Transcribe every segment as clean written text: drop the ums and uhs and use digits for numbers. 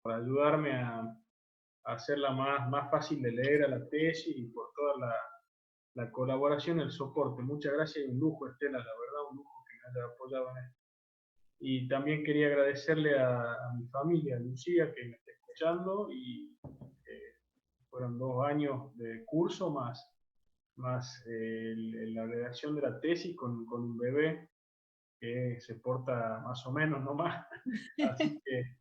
por ayudarme a hacerla más fácil de leer a la tesis y por toda la colaboración y el soporte. Muchas gracias y un lujo, Estela, la verdad, un lujo que me haya apoyado en esto. Y también quería agradecerle a mi familia, a Lucía, que me está escuchando, y fueron 2 años de curso más la redacción de la tesis con un bebé que se porta más o menos nomás. Así que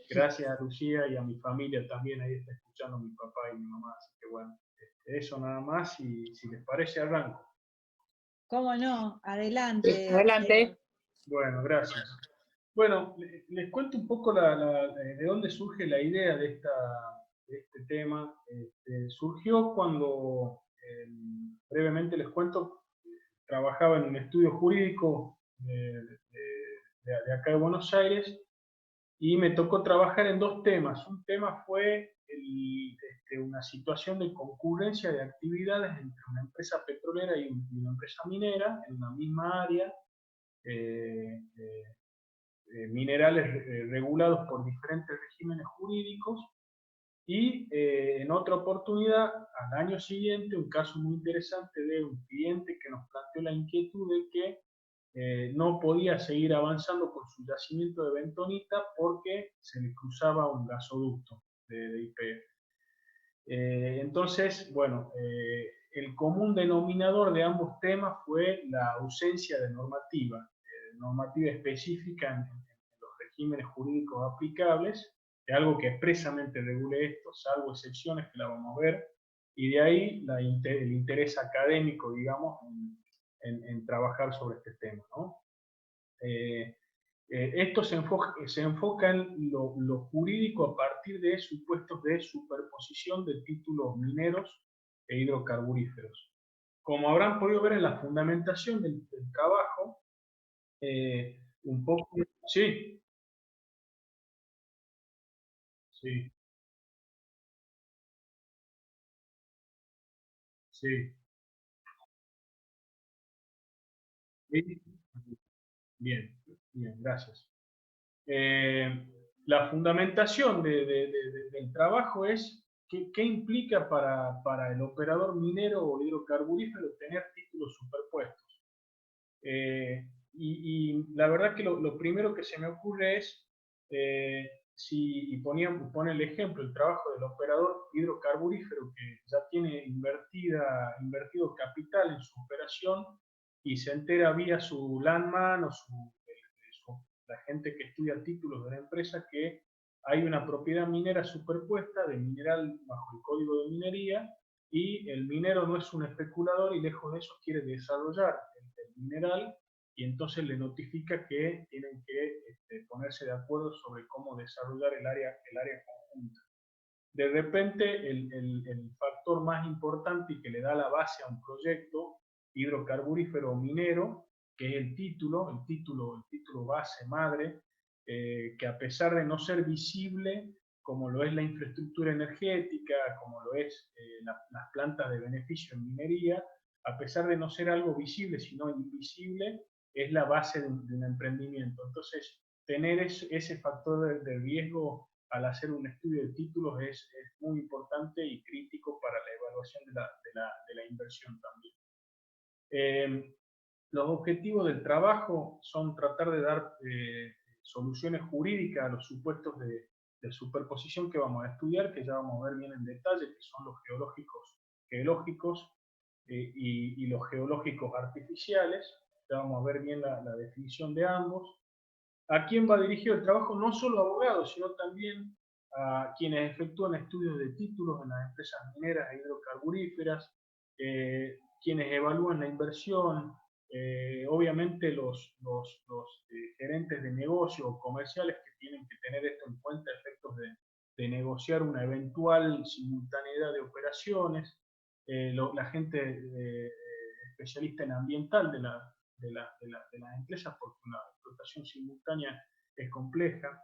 gracias a Lucía y a mi familia también, ahí está escuchando mi papá y mi mamá. Así que bueno, eso nada más, y si les parece arranco. ¿Cómo no? Sí, Adelante, adelante. Bueno, gracias. Bueno, les cuento un poco de dónde surge la idea de este tema. Surgió cuando, brevemente les cuento, trabajaba en un estudio jurídico de acá de Buenos Aires y me tocó trabajar en dos temas. Un tema fue una situación de concurrencia de actividades entre una empresa petrolera y una empresa minera en una misma área. eh, eh, Minerales regulados por diferentes regímenes jurídicos, y en otra oportunidad, al año siguiente, un caso muy interesante de un cliente que nos planteó la inquietud de que no podía seguir avanzando con su yacimiento de bentonita porque se le cruzaba un gasoducto de YPF. Entonces, bueno, el común denominador de ambos temas fue la ausencia de normativa específica en los regímenes jurídicos aplicables, de algo que expresamente regule esto, salvo excepciones que la vamos a ver, y de ahí el interés académico, digamos, en trabajar sobre este tema, ¿no? Esto se enfoca en lo jurídico a partir de supuestos de superposición de títulos mineros e hidrocarburíferos. Como habrán podido ver en la fundamentación del trabajo, un poco... Sí, sí, sí. Sí. Bien, bien, gracias. Eh, la fundamentación del trabajo es qué implica para el operador minero o hidrocarburífero tener títulos superpuestos. Y la verdad que lo primero que se me ocurre es, si pone el ejemplo, el trabajo del operador hidrocarburífero que ya tiene invertido capital en su operación y se entera vía su landman o la gente que estudia títulos de la empresa que hay una propiedad minera superpuesta de mineral bajo el código de minería, y el minero no es un especulador y lejos de eso quiere desarrollar el mineral, y entonces le notifica que tienen que ponerse de acuerdo sobre cómo desarrollar el área conjunta. De repente, el factor más importante y que le da la base a un proyecto hidrocarburífero o minero, que es el título base madre, que a pesar de no ser visible, como lo es la infraestructura energética, como lo es las plantas de beneficio en minería, a pesar de no ser algo visible, sino invisible, es la base de un emprendimiento. Entonces, tener ese factor de riesgo al hacer un estudio de títulos es muy importante y crítico para la evaluación de la inversión también. Los objetivos del trabajo son tratar de dar soluciones jurídicas a los supuestos de superposición que vamos a estudiar, que ya vamos a ver bien en detalle, que son los geológicos y los geológicos artificiales. Ya vamos a ver bien la definición de ambos. ¿A quién va dirigido el trabajo? No solo a abogados, sino también a quienes efectúan estudios de títulos en las empresas mineras e hidrocarburíferas, quienes evalúan la inversión, obviamente los gerentes de negocio o comerciales que tienen que tener esto en cuenta a efectos de negociar una eventual simultaneidad de operaciones, la gente especialista en ambiental de las empresas, porque una explotación simultánea es compleja.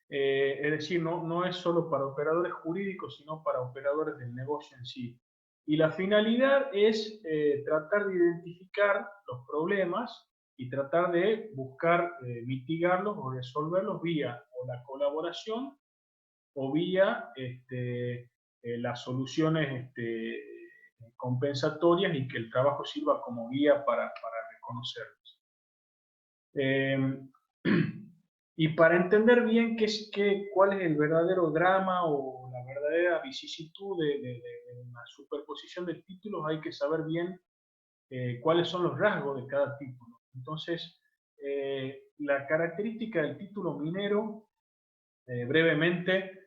Es decir, no es solo para operadores jurídicos, sino para operadores del negocio en sí. Y la finalidad es tratar de identificar los problemas y tratar de buscar mitigarlos o resolverlos vía o la colaboración o vía las soluciones compensatorias y que el trabajo sirva como guía para reconocerlos. Y para entender bien cuál es el verdadero drama o la verdadera vicisitud de una superposición de títulos, hay que saber bien cuáles son los rasgos de cada título. Entonces, la característica del título minero, brevemente,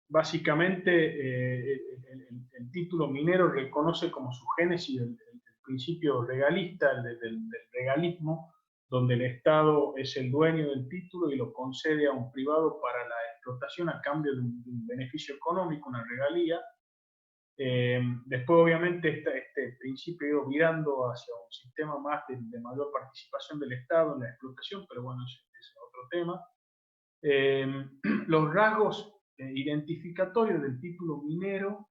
básicamente el título minero reconoce como su génesis el principio regalista, del regalismo, donde el Estado es el dueño del título y lo concede a un privado para la explotación a cambio de un beneficio económico, una regalía. Después, obviamente, este principio ha ido virando hacia un sistema más de mayor participación del Estado en la explotación, pero bueno, ese es otro tema. Los rasgos identificatorios del título minero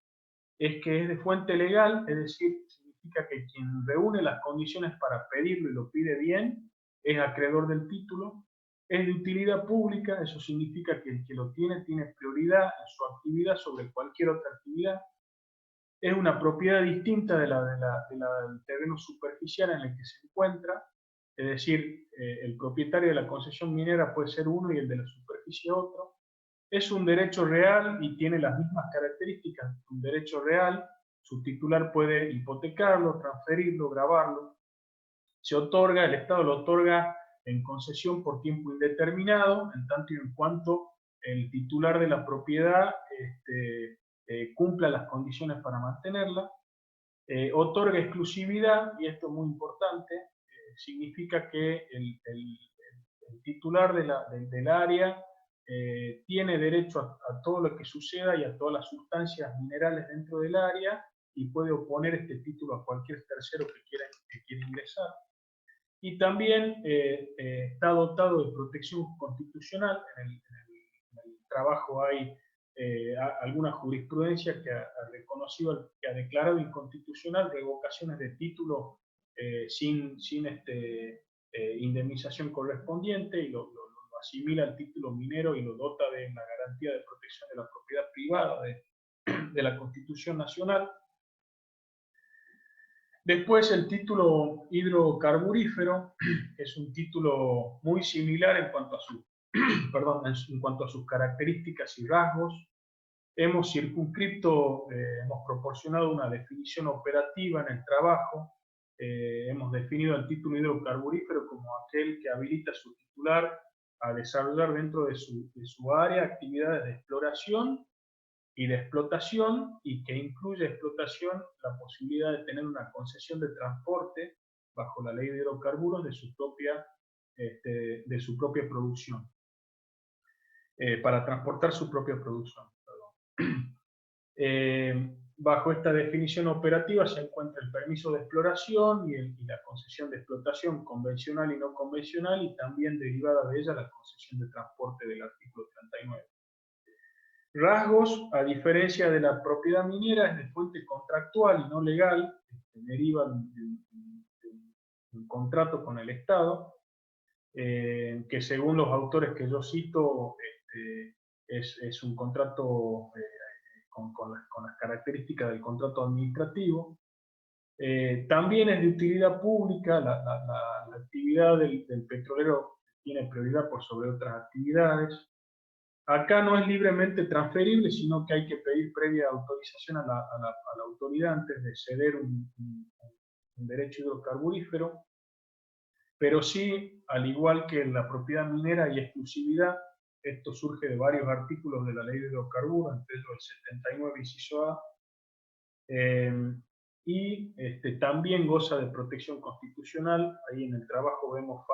es que es de fuente legal, es decir, significa que quien reúne las condiciones para pedirlo y lo pide bien es acreedor del título. Es de utilidad pública, eso significa que el que lo tiene prioridad en su actividad sobre cualquier otra actividad. Es una propiedad distinta del terreno superficial en el que se encuentra, es decir, el propietario de la concesión minera puede ser uno y el de la superficie otro. Es un derecho real y tiene las mismas características que un derecho real. Su titular puede hipotecarlo, transferirlo, grabarlo. Se otorga, el Estado lo otorga en concesión por tiempo indeterminado, en tanto y en cuanto el titular de la propiedad cumpla las condiciones para mantenerla. Otorga exclusividad, y esto es muy importante, significa que el titular del área tiene derecho a todo lo que suceda y a todas las sustancias minerales dentro del área y puede oponer este título a cualquier tercero que quiera ingresar. Y también está dotado de protección constitucional. En el trabajo hay alguna jurisprudencia que ha reconocido, que ha declarado inconstitucional revocaciones de títulos sin indemnización correspondiente y lo asimila al título minero y lo dota de una garantía de protección de la propiedad privada de la Constitución Nacional. Después el título hidrocarburífero es un título muy similar en cuanto a sus características y rasgos. Hemos hemos proporcionado una definición operativa en el trabajo. Hemos definido el título hidrocarburífero como aquel que habilita a su titular a desarrollar dentro de su área actividades de exploración y de explotación, y que incluye explotación la posibilidad de tener una concesión de transporte bajo la ley de hidrocarburos de su propia producción, para transportar su propia producción. Bajo esta definición operativa se encuentra el permiso de exploración y la concesión de explotación convencional y no convencional, y también derivada de ella la concesión de transporte del artículo 39. Rasgos, a diferencia de la propiedad minera, es de fuente contractual y no legal, deriva de un contrato con el Estado, que según los autores que yo cito, es un contrato con las características del contrato administrativo. También es de utilidad pública, la actividad del petrolero tiene prioridad por sobre otras actividades. Acá no es libremente transferible, sino que hay que pedir previa autorización a la autoridad antes de ceder un derecho hidrocarburífero, pero sí, al igual que en la propiedad minera, hay exclusividad. Esto surge de varios artículos de la ley de hidrocarburos, entre ellos el 79, inciso A, y también goza de protección constitucional. Ahí en el trabajo vemos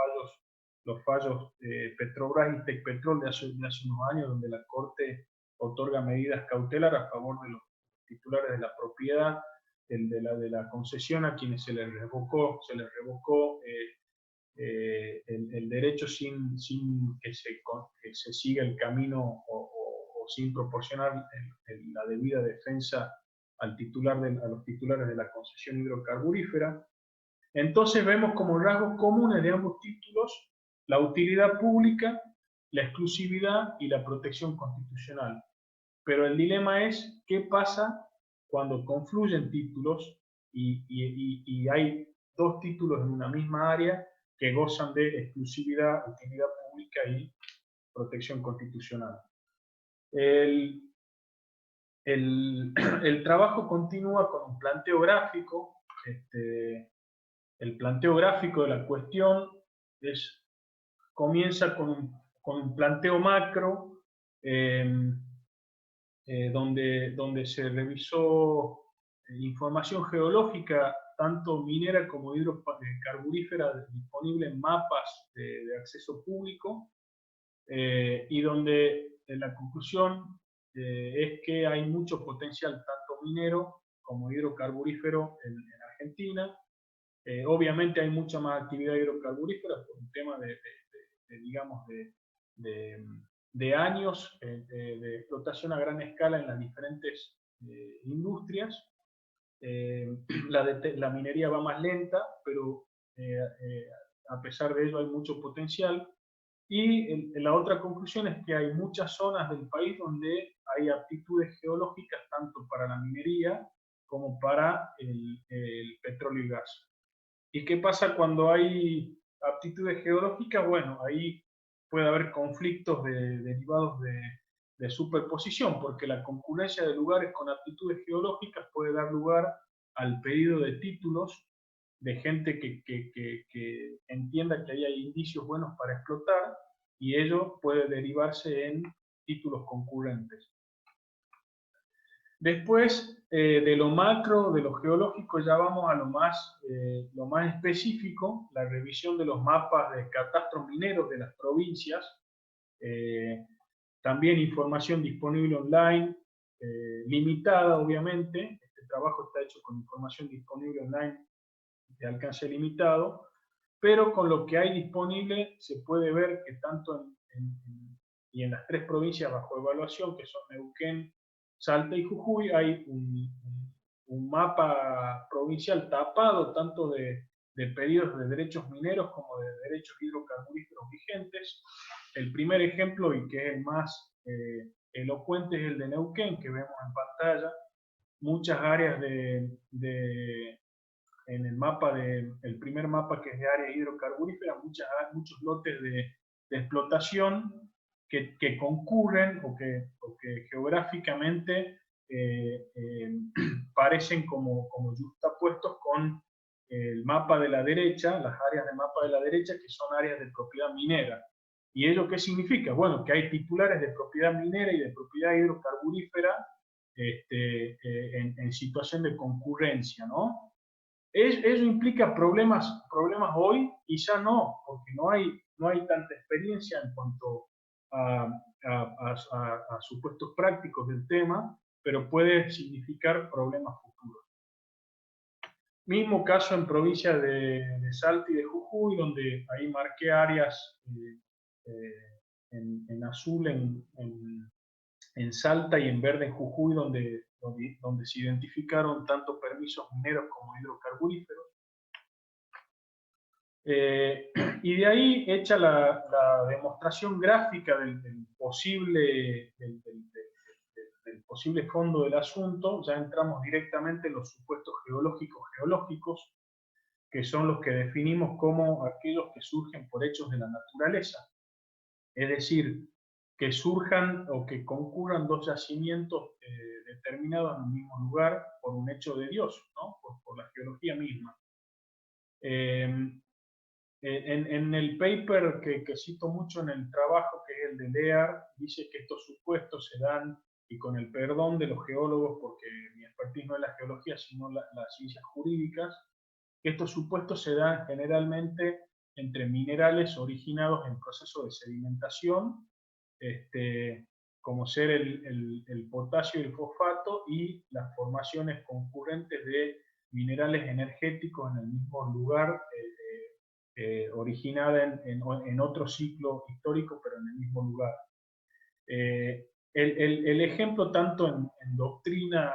los fallos Petrobras y Tecpetrol de hace unos años, donde la Corte otorga medidas cautelares a favor de los titulares de la propiedad, de la concesión, a quienes se les revocó el derecho sin que se siga el camino o sin proporcionar la debida defensa a los titulares de la concesión hidrocarburífera. Entonces vemos como rasgos comunes de ambos títulos la utilidad pública, la exclusividad y la protección constitucional. Pero el dilema es qué pasa cuando confluyen títulos y hay dos títulos en una misma área que gozan de exclusividad, utilidad pública y protección constitucional. El, el trabajo continúa con un planteo gráfico. El planteo gráfico de la cuestión comienza con un planteo macro, donde se revisó información geológica, tanto minera como hidrocarburífera, disponible en mapas de acceso público, y donde la conclusión es que hay mucho potencial tanto minero como hidrocarburífero en Argentina. Obviamente hay mucha más actividad hidrocarburífera por un tema digamos, de años de explotación a gran escala en las diferentes industrias. La minería va más lenta, pero a pesar de ello hay mucho potencial. Y la otra conclusión es que hay muchas zonas del país donde hay aptitudes geológicas tanto para la minería como para el petróleo y gas. ¿Y qué pasa cuando hay aptitudes geológicas? Bueno, ahí puede haber conflictos derivados de superposición, porque la concurrencia de lugares con aptitudes geológicas puede dar lugar al pedido de títulos de gente que entienda que ahí hay indicios buenos para explotar, y ello puede derivarse en títulos concurrentes. Después de lo macro, de lo geológico, ya vamos a lo más específico, la revisión de los mapas de catastros mineros de las provincias, también información disponible online, limitada obviamente. Este trabajo está hecho con información disponible online de alcance limitado, pero con lo que hay disponible se puede ver que tanto y en las tres provincias bajo evaluación, que son Neuquén, Salta y Jujuy, hay un mapa provincial tapado tanto de pedidos de derechos mineros como de derechos hidrocarburíferos vigentes. El primer ejemplo, y que es el más elocuente, es el de Neuquén, que vemos en pantalla. Muchas áreas en el primer mapa, que es de área hidrocarburífera, muchos lotes de explotación que concurren o que geográficamente parecen como justapuestos con el mapa de la derecha, las áreas de mapa de la derecha, que son áreas de propiedad minera. ¿Y ello qué significa? Bueno, que hay titulares de propiedad minera y de propiedad hidrocarburífera en situación de concurrencia, ¿no? Eso implica problemas hoy, quizá no, porque no hay tanta experiencia en cuanto a supuestos prácticos del tema, pero puede significar problemas futuros. Mismo caso en provincias de Salta y de Jujuy, donde ahí marqué áreas en azul en Salta y en verde en Jujuy, donde se identificaron tanto permisos mineros como hidrocarburíferos. Y de ahí, hecha la demostración gráfica del posible fondo del asunto, ya entramos directamente en los supuestos geológicos, que son los que definimos como aquellos que surgen por hechos de la naturaleza. Es decir, que surjan o que concurran dos yacimientos determinados en un mismo lugar por un hecho de Dios, ¿no? por la geología misma. En el paper que cito mucho en el trabajo, que es el de Lear, dice que estos supuestos se dan, y con el perdón de los geólogos, porque mi expertise no es la geología, sino las ciencias jurídicas, que estos supuestos se dan generalmente entre minerales originados en proceso de sedimentación, como ser el potasio y el fosfato, y las formaciones concurrentes de minerales energéticos en el mismo lugar, originada en otro ciclo histórico, pero en el mismo lugar. El ejemplo tanto en doctrina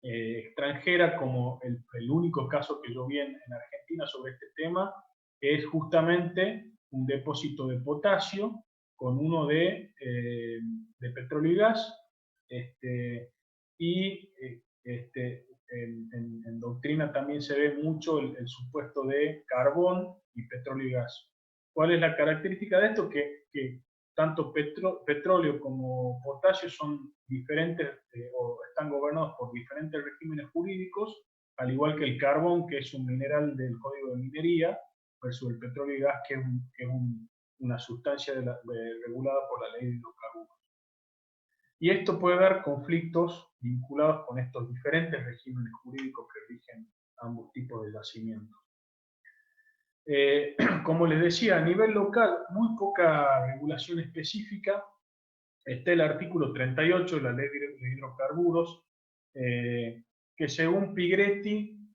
extranjera, como el único caso que yo vi en Argentina sobre este tema, es justamente un depósito de potasio con uno de petróleo y gas, y en doctrina también se ve mucho el supuesto de carbón y petróleo y gas. ¿Cuál es la característica de esto? Que tanto petróleo como potasio son diferentes o están gobernados por diferentes regímenes jurídicos, al igual que el carbón, que es un mineral del Código de Minería, versus el petróleo y gas, que es una sustancia regulada por la ley de hidrocarburos. Y esto puede dar conflictos vinculados con estos diferentes regímenes jurídicos que rigen ambos tipos de yacimientos. Como les decía, a nivel local, muy poca regulación específica. Está el artículo 38 de la ley de hidrocarburos, que según Pigretti,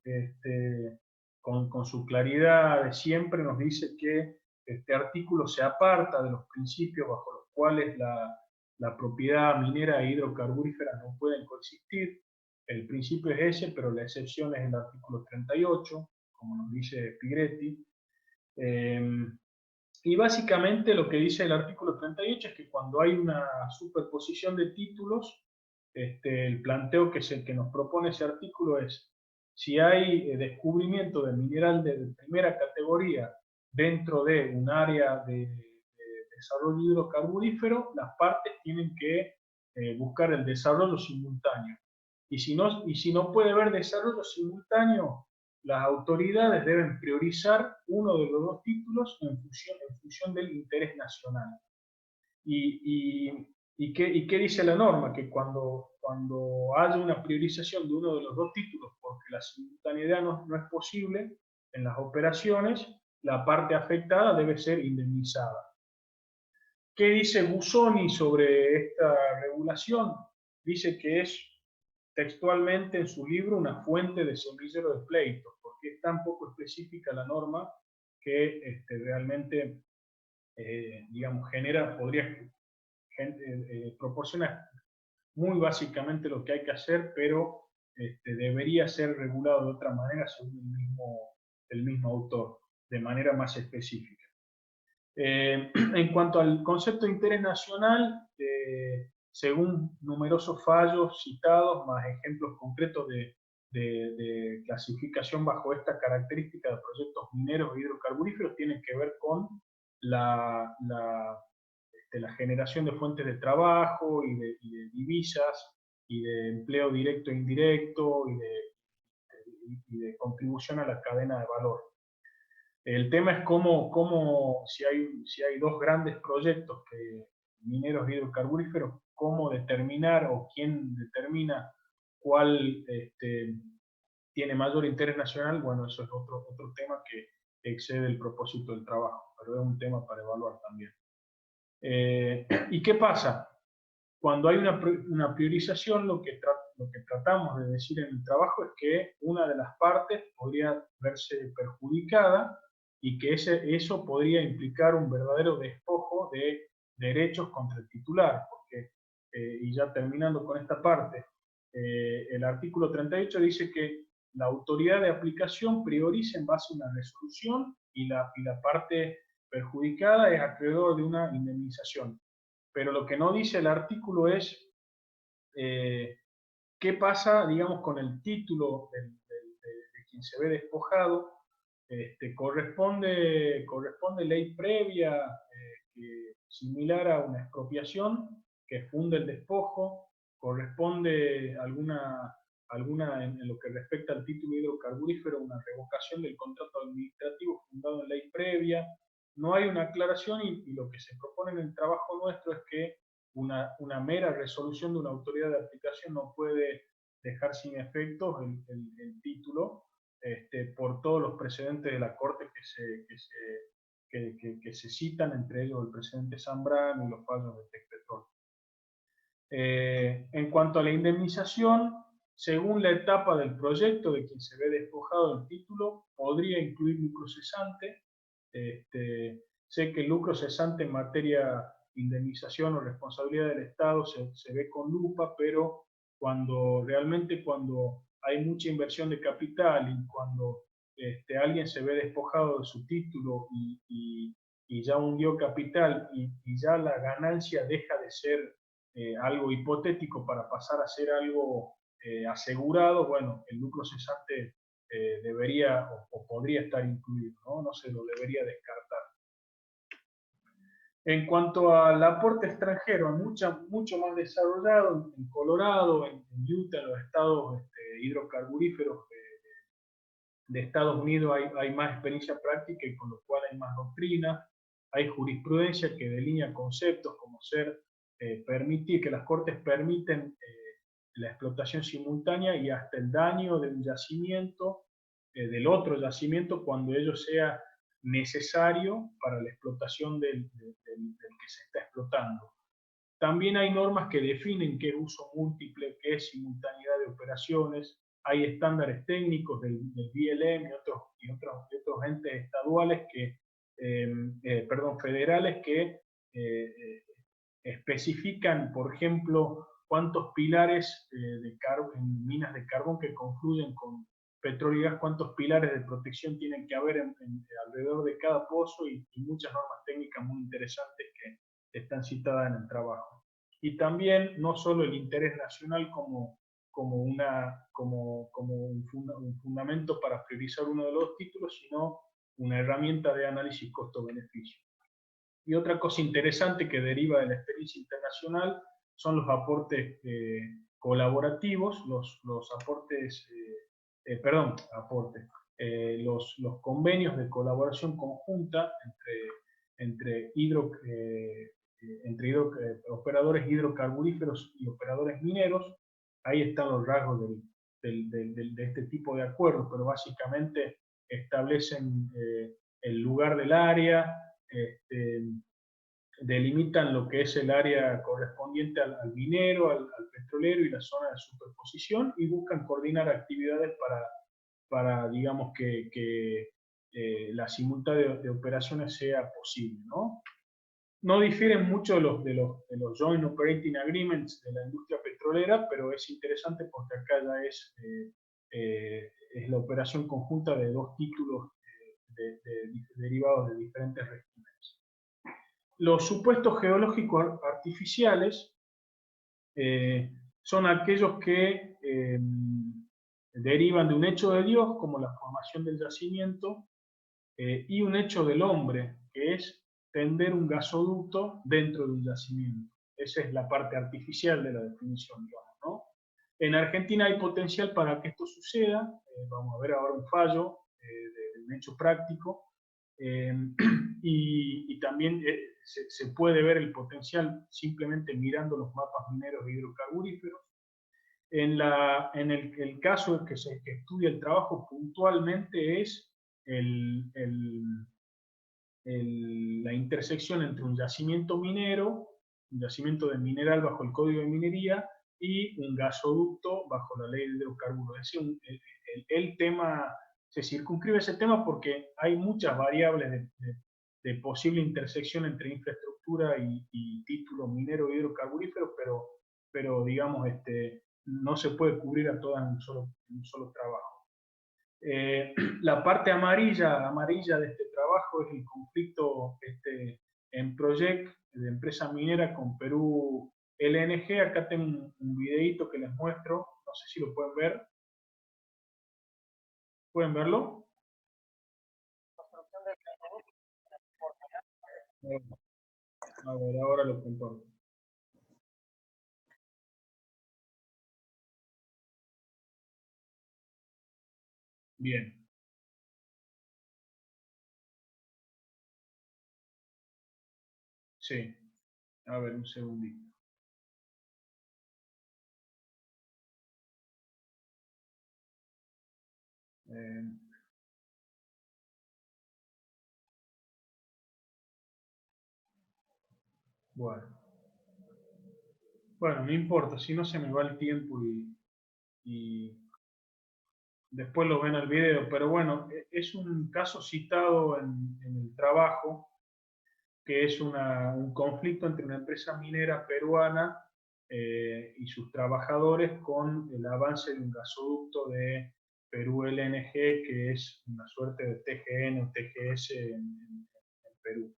con su claridad de siempre, nos dice que este artículo se aparta de los principios bajo los cuales la propiedad minera e hidrocarburífera no pueden coexistir. El principio es ese, pero la excepción es el artículo 38, como nos dice Pigretti. Y básicamente lo que dice el artículo 38 es que cuando hay una superposición de títulos, el planteo que nos propone ese artículo es: si hay descubrimiento de mineral de primera categoría dentro de un área de desarrollo hidrocarburífero, las partes tienen que buscar el desarrollo simultáneo. Y si no puede haber desarrollo simultáneo, las autoridades deben priorizar uno de los dos títulos en función del interés nacional. ¿Y qué dice la norma? Que cuando haya una priorización de uno de los dos títulos, porque la simultaneidad no es posible en las operaciones, la parte afectada debe ser indemnizada. ¿Qué dice Busoni sobre esta regulación? Dice que es textualmente en su libro una fuente de semillero de pleitos, porque es tan poco específica la norma que realmente, digamos, proporciona muy básicamente lo que hay que hacer, pero debería ser regulado de otra manera según el mismo autor, de manera más específica. En cuanto al concepto de interés nacional, según numerosos fallos citados, más ejemplos concretos de clasificación bajo esta característica de proyectos mineros e hidrocarburíferos, tienen que ver con la generación de fuentes de trabajo y de divisas y de empleo directo e indirecto y de contribución a la cadena de valor. El tema es cómo si hay dos grandes proyectos mineros e hidrocarburíferos, cómo determinar o quién determina cuál tiene mayor interés nacional. Bueno, eso es otro tema que excede el propósito del trabajo, pero es un tema para evaluar también. ¿Y qué pasa? Cuando hay una priorización, lo que tratamos de decir en el trabajo es que una de las partes podría verse perjudicada y que eso podría implicar un verdadero despojo de derechos contra el titular, porque, y ya terminando con esta parte, el artículo 38 dice que la autoridad de aplicación prioriza en base a una resolución y la parte perjudicada es acreedor de una indemnización. Pero lo que no dice el artículo es qué pasa, digamos, con el título de quien se ve despojado. Corresponde ley previa similar a una expropiación que funde el despojo, corresponde alguna en lo que respecta al título hidrocarburífero, una revocación del contrato administrativo fundado en ley previa. No hay una aclaración y lo que se propone en el trabajo nuestro es que una mera resolución de una autoridad de aplicación no puede dejar sin efectos el título, por todos los precedentes de la Corte que se citan, entre ellos el precedente Zambrano y los fallos de Tecpetrol. En cuanto a la indemnización, según la etapa del proyecto de quien se ve despojado del título, podría incluir lucro cesante. Sé que el lucro cesante en materia de indemnización o responsabilidad del Estado se ve con lupa, pero cuando hay mucha inversión de capital y cuando alguien se ve despojado de su título y ya hundió capital y ya la ganancia deja de ser algo hipotético para pasar a ser algo asegurado, bueno, el lucro cesante debería o podría estar incluido, ¿no? No se lo debería descartar. En cuanto al aporte extranjero, mucho más desarrollado en Colorado, en Utah, en los estados hidrocarburíferos de Estados Unidos hay más experiencia práctica y con lo cual hay más doctrina, hay jurisprudencia que delinea conceptos como permitir, que las cortes permiten la explotación simultánea y hasta el daño de un yacimiento, del otro yacimiento, cuando ello sea necesario para la explotación del que se está explotando. También hay normas que definen qué es uso múltiple, qué es simultaneidad de operaciones, hay estándares técnicos del BLM y otros entes estaduales federales que especifican, por ejemplo, cuántos pilares en minas de carbón que confluyen con petróleo y gas, cuántos pilares de protección tienen que haber alrededor de cada pozo y muchas normas técnicas muy interesantes que están citadas en el trabajo. Y también no solo el interés nacional como un fundamento para priorizar uno de los títulos, sino una herramienta de análisis costo-beneficio. Y otra cosa interesante que deriva de la experiencia internacional son los aportes colaborativos, los convenios de colaboración conjunta entre operadores hidrocarburíferos y operadores mineros. Ahí están los rasgos de este tipo de acuerdos, pero básicamente establecen el lugar del área, delimitan lo que es el área correspondiente al minero, al petrolero y la zona de superposición y buscan coordinar actividades para digamos, que la simultánea de operaciones sea posible, ¿no? No difieren mucho de los Joint Operating Agreements de la industria petrolera, pero es interesante porque acá ya es la operación conjunta de dos títulos derivados de diferentes regímenes. Los supuestos geológicos artificiales son aquellos que derivan de un hecho de Dios, como la formación del yacimiento, y un hecho del hombre, que es tender un gasoducto dentro de un yacimiento. Esa es la parte artificial de la definición, digamos, ¿no? En Argentina hay potencial para que esto suceda. Vamos a ver ahora un fallo de un hecho práctico. Y también se puede ver el potencial simplemente mirando los mapas mineros e hidrocarburíferos. En el caso que estudia el trabajo puntualmente es la intersección entre un yacimiento minero, un yacimiento de mineral bajo el Código de Minería y un gasoducto bajo la ley de hidrocarburos. Es decir, el tema, se circunscribe ese tema porque hay muchas variables de posible intersección entre infraestructura y título minero e hidrocarburífero, pero digamos, no se puede cubrir a todas en un solo trabajo. La parte amarilla de este trabajo es el conflicto en Project de empresa minera con Perú LNG. Acá tengo un videito que les muestro, no sé si lo pueden ver. ¿Pueden verlo? A ver, ahora lo comparto. Bien. Sí. A ver, un segundito. Bueno. Bueno, no importa, si no se me va el tiempo y después lo ven al video, pero bueno, es un caso citado en el trabajo, que es un conflicto entre una empresa minera peruana y sus trabajadores con el avance de un gasoducto de Perú LNG, que es una suerte de TGN o TGS en Perú.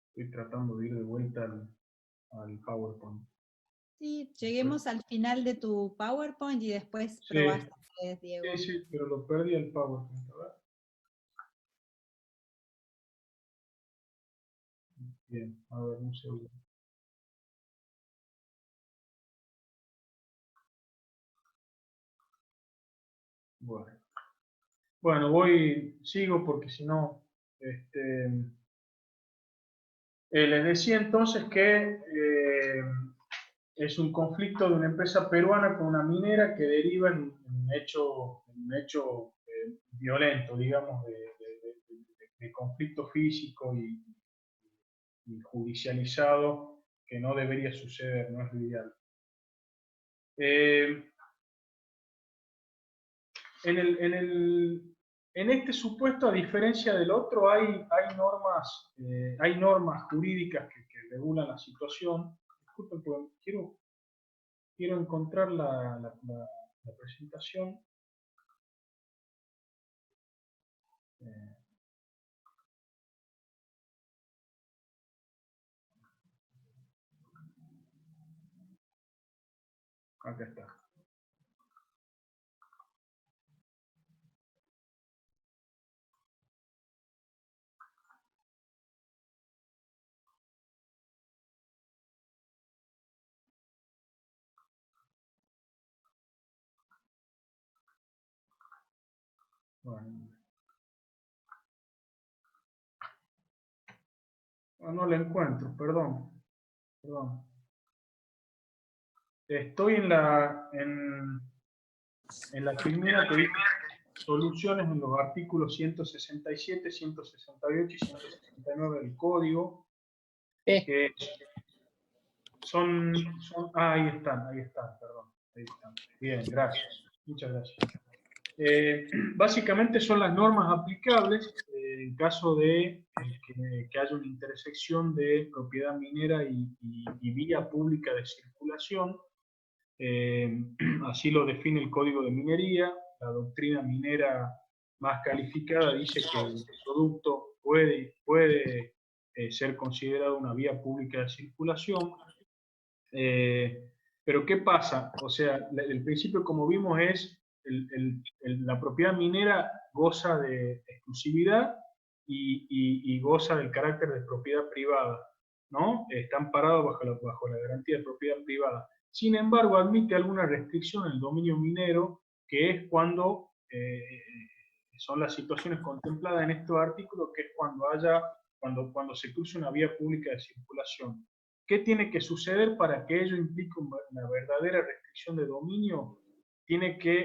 Estoy tratando de ir de vuelta al PowerPoint. Sí, lleguemos al final de tu PowerPoint y después Sí, probás, Diego. sí, pero lo perdí el PowerPoint, ¿verdad? Bien, a ver, un segundo. Bueno, sigo porque si no, les decía entonces que es un conflicto de una empresa peruana con una minera que deriva en un hecho violento, digamos, de conflicto físico y judicializado que no debería suceder, no es lo ideal. En este supuesto, a diferencia del otro, hay normas jurídicas que regulan la situación. Disculpen, porque quiero encontrar la presentación. Eh, Acá está. Bueno, no la encuentro, perdón. Estoy en la primera que dice soluciones en los artículos 167, 168 y 169 del código, que ahí están, perdón. Ahí están. Bien, gracias. Muchas gracias. Básicamente son las normas aplicables en caso de que haya una intersección de propiedad minera y vía pública de circulación. Así lo define el Código de Minería. La doctrina minera más calificada dice que el gasoducto puede ser considerado una vía pública de circulación. Pero ¿qué pasa? O sea, el principio, como vimos, es la propiedad minera goza de exclusividad y goza del carácter de propiedad privada, ¿no? Está amparado bajo la garantía de propiedad privada. Sin embargo, admite alguna restricción en el dominio minero, que es cuando son las situaciones contempladas en estos artículos, que es cuando se cruza una vía pública de circulación. ¿Qué tiene que suceder para que ello implique una verdadera restricción de dominio?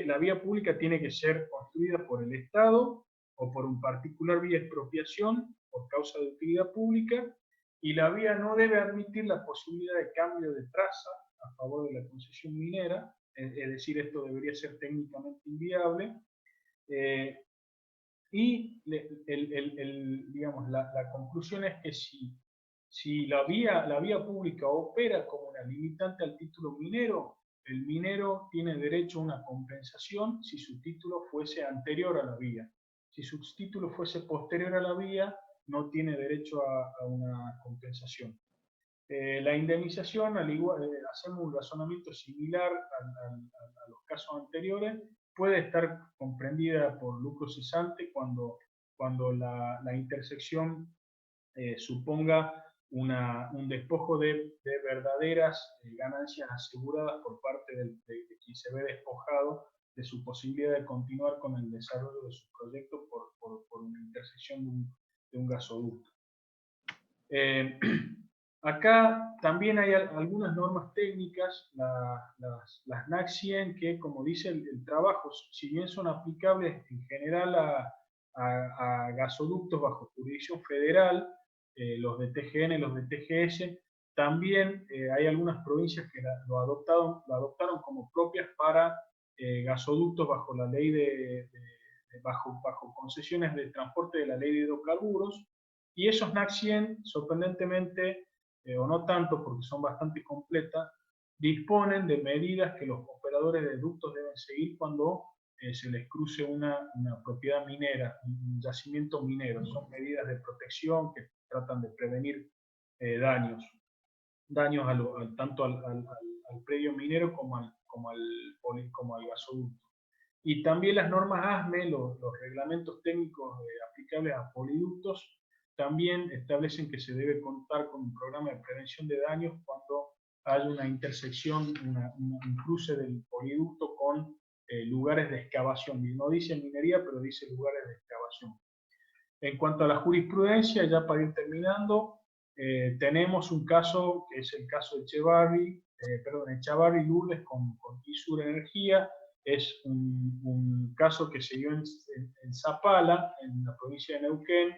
La vía pública tiene que ser construida por el Estado o por un particular vía expropiación por causa de utilidad pública, y la vía no debe admitir la posibilidad de cambio de traza a favor de la concesión minera, es decir, esto debería ser técnicamente inviable. Y digamos, la conclusión es que si la vía pública opera como una limitante al título minero, el minero tiene derecho a una compensación si su título fuese anterior a la vía. Si su título fuese posterior a la vía, no tiene derecho a una compensación. La indemnización, hacemos un razonamiento similar a los casos anteriores, puede estar comprendida por lucro cesante cuando la intersección suponga un despojo de verdaderas ganancias aseguradas por parte de quien se ve despojado de su posibilidad de continuar con el desarrollo de su proyecto por una intersección de un gasoducto. Acá también hay algunas normas técnicas, las NAC 100, que, como dice el trabajo, si bien son aplicables en general a gasoductos bajo jurisdicción federal, los de TGN, los de TGS, también hay algunas provincias que lo adoptaron como propias para gasoductos bajo la ley bajo concesiones de transporte de la ley de hidrocarburos, y esos NAC 100, sorprendentemente, o no tanto porque son bastante completas, disponen de medidas que los operadores de ductos deben seguir cuando se les cruce una propiedad minera, un yacimiento minero. Son medidas de protección que tratan de prevenir daños tanto al predio minero como al gasoducto. Y también las normas ASME, los reglamentos técnicos aplicables a poliductos, también establecen que se debe contar con un programa de prevención de daños cuando hay una intersección, un cruce del poliducto con lugares de excavación. Y no dice minería, pero dice lugares de excavación. En cuanto a la jurisprudencia, ya para ir terminando, tenemos un caso que es el caso de Echavarri Lourdes con Isur Energía. Es un caso que se dio en Zapala, en la provincia de Neuquén,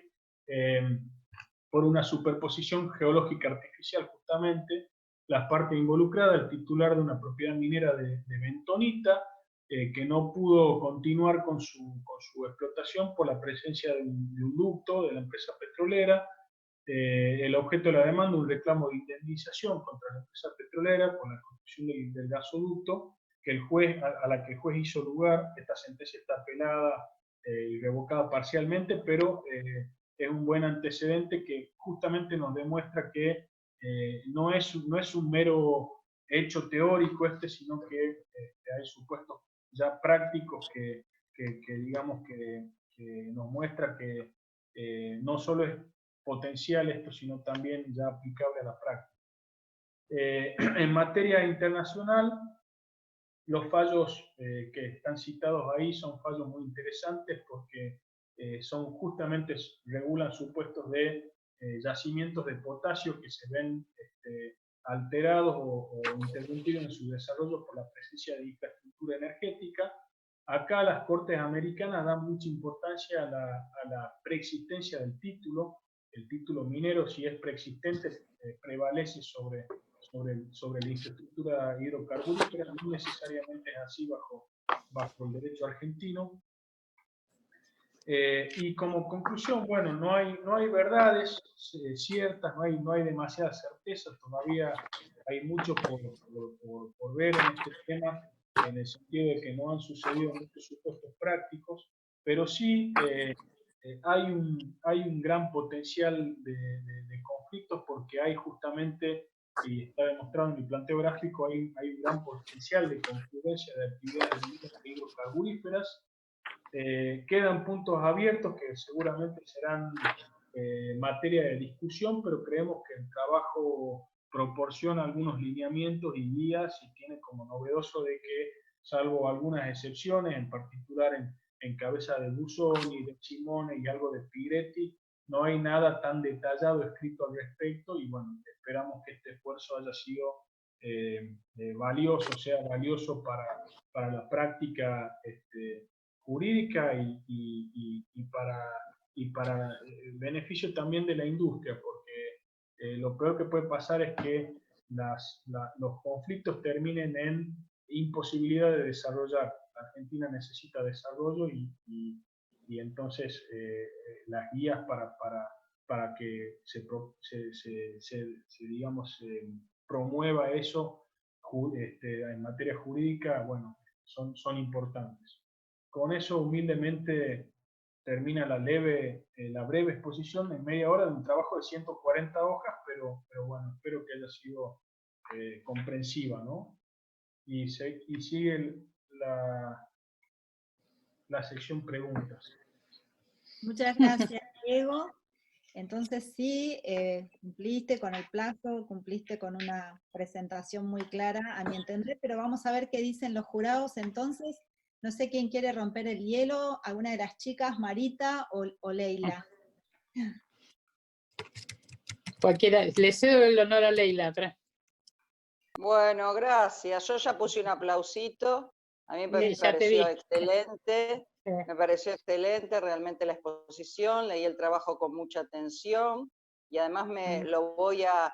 por una superposición geológica artificial justamente. La parte involucrada, el titular de una propiedad minera de bentonita, que no pudo continuar con su explotación por la presencia de un ducto de la empresa petrolera. El objeto de la demanda, un reclamo de indemnización contra la empresa petrolera por la construcción del gasoducto, que a la que el juez hizo lugar. Esta sentencia está apelada y revocada parcialmente, pero es un buen antecedente que justamente nos demuestra que no es un mero hecho teórico sino que hay supuestos ya prácticos que digamos que nos muestra que no solo es potencial esto, sino también ya aplicable a la práctica. En materia internacional, los fallos que están citados ahí son fallos muy interesantes porque justamente regulan supuestos de yacimientos de potasio que se ven alterados o interrumpidos en su desarrollo por la presencia de infraestructura energética. Acá las Cortes Americanas dan mucha importancia a la preexistencia del título. El título minero, si es preexistente, prevalece sobre la infraestructura hidrocarburífera. No necesariamente es así bajo el derecho argentino. Y como conclusión, bueno, no hay verdades ciertas, no hay demasiadas certezas, todavía hay mucho por ver en este tema, en el sentido de que no han sucedido muchos supuestos prácticos, pero sí hay un gran potencial de conflictos porque hay justamente, y está demostrado en mi planteo gráfico, hay un gran potencial de confluencia de actividades hidrocarburíferas. Quedan puntos abiertos que seguramente serán materia de discusión, pero creemos que el trabajo proporciona algunos lineamientos y guías y tiene como novedoso de que, salvo algunas excepciones, en particular en cabeza de Busoni, de Simone y algo de Piretti, no hay nada tan detallado escrito al respecto y bueno, esperamos que este esfuerzo haya sido valioso, sea valioso para la práctica jurídica y para el beneficio también de la industria, porque lo peor que puede pasar es que los conflictos terminen en imposibilidad de desarrollar. La Argentina necesita desarrollo y entonces las guías para que digamos, promueva eso en materia jurídica, bueno, son importantes. Con eso, humildemente, termina la breve exposición en media hora de un trabajo de 140 hojas, pero bueno, espero que haya sido comprensiva, ¿no? Y sigue la sección preguntas. Muchas gracias, Diego. Entonces sí, cumpliste con el plazo, cumpliste con una presentación muy clara, a mi entender, pero vamos a ver qué dicen los jurados. Entonces, no sé quién quiere romper el hielo, alguna de las chicas, Marita o Leila. Cualquiera, le cedo el honor a Leila. Bueno, gracias. Yo ya puse un aplausito. A mí me Sí, pareció excelente. Me pareció excelente realmente la exposición. Leí el trabajo con mucha atención y además lo voy a,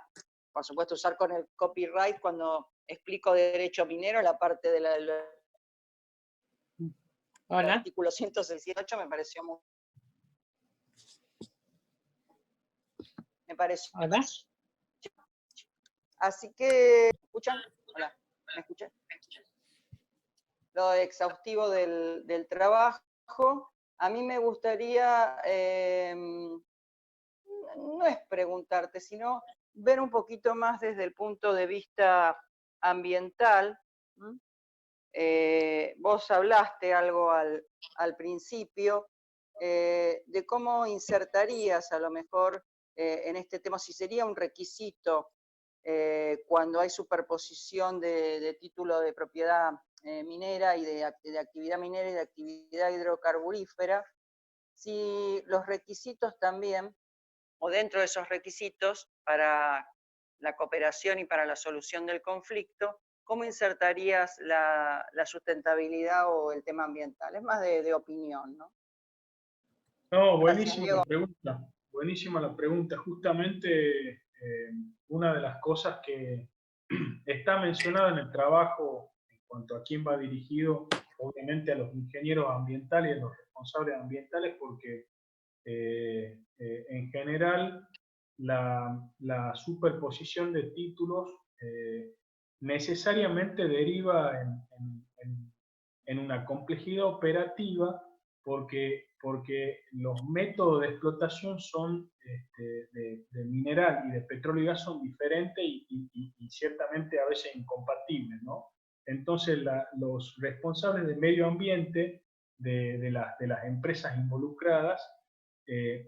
por supuesto, usar con el copyright cuando explico derecho minero, la parte del artículo 168 me pareció muy... Me pareció... ¿Hola? Así que, ¿escuchan? Hola, ¿me escuchan? Lo exhaustivo del trabajo. A mí me gustaría, no es preguntarte, sino ver un poquito más desde el punto de vista ambiental. Vos hablaste algo al principio de cómo insertarías a lo mejor en este tema, si sería un requisito cuando hay superposición de título de propiedad minera y de actividad minera y de actividad hidrocarburífera, si los requisitos también, o dentro de esos requisitos para la cooperación y para la solución del conflicto, ¿cómo insertarías la sustentabilidad o el tema ambiental? Es más de opinión, ¿no? No, Gracias, buenísima Diego. la pregunta. Buenísima la pregunta. Justamente una de las cosas que está mencionada en el trabajo en cuanto a quién va dirigido, obviamente a los ingenieros ambientales y a los responsables ambientales, porque en general la superposición de títulos necesariamente deriva en una complejidad operativa porque los métodos de explotación son de mineral y de petróleo y gas son diferentes y ciertamente a veces incompatibles, ¿no? Entonces los responsables de medio ambiente de las empresas involucradas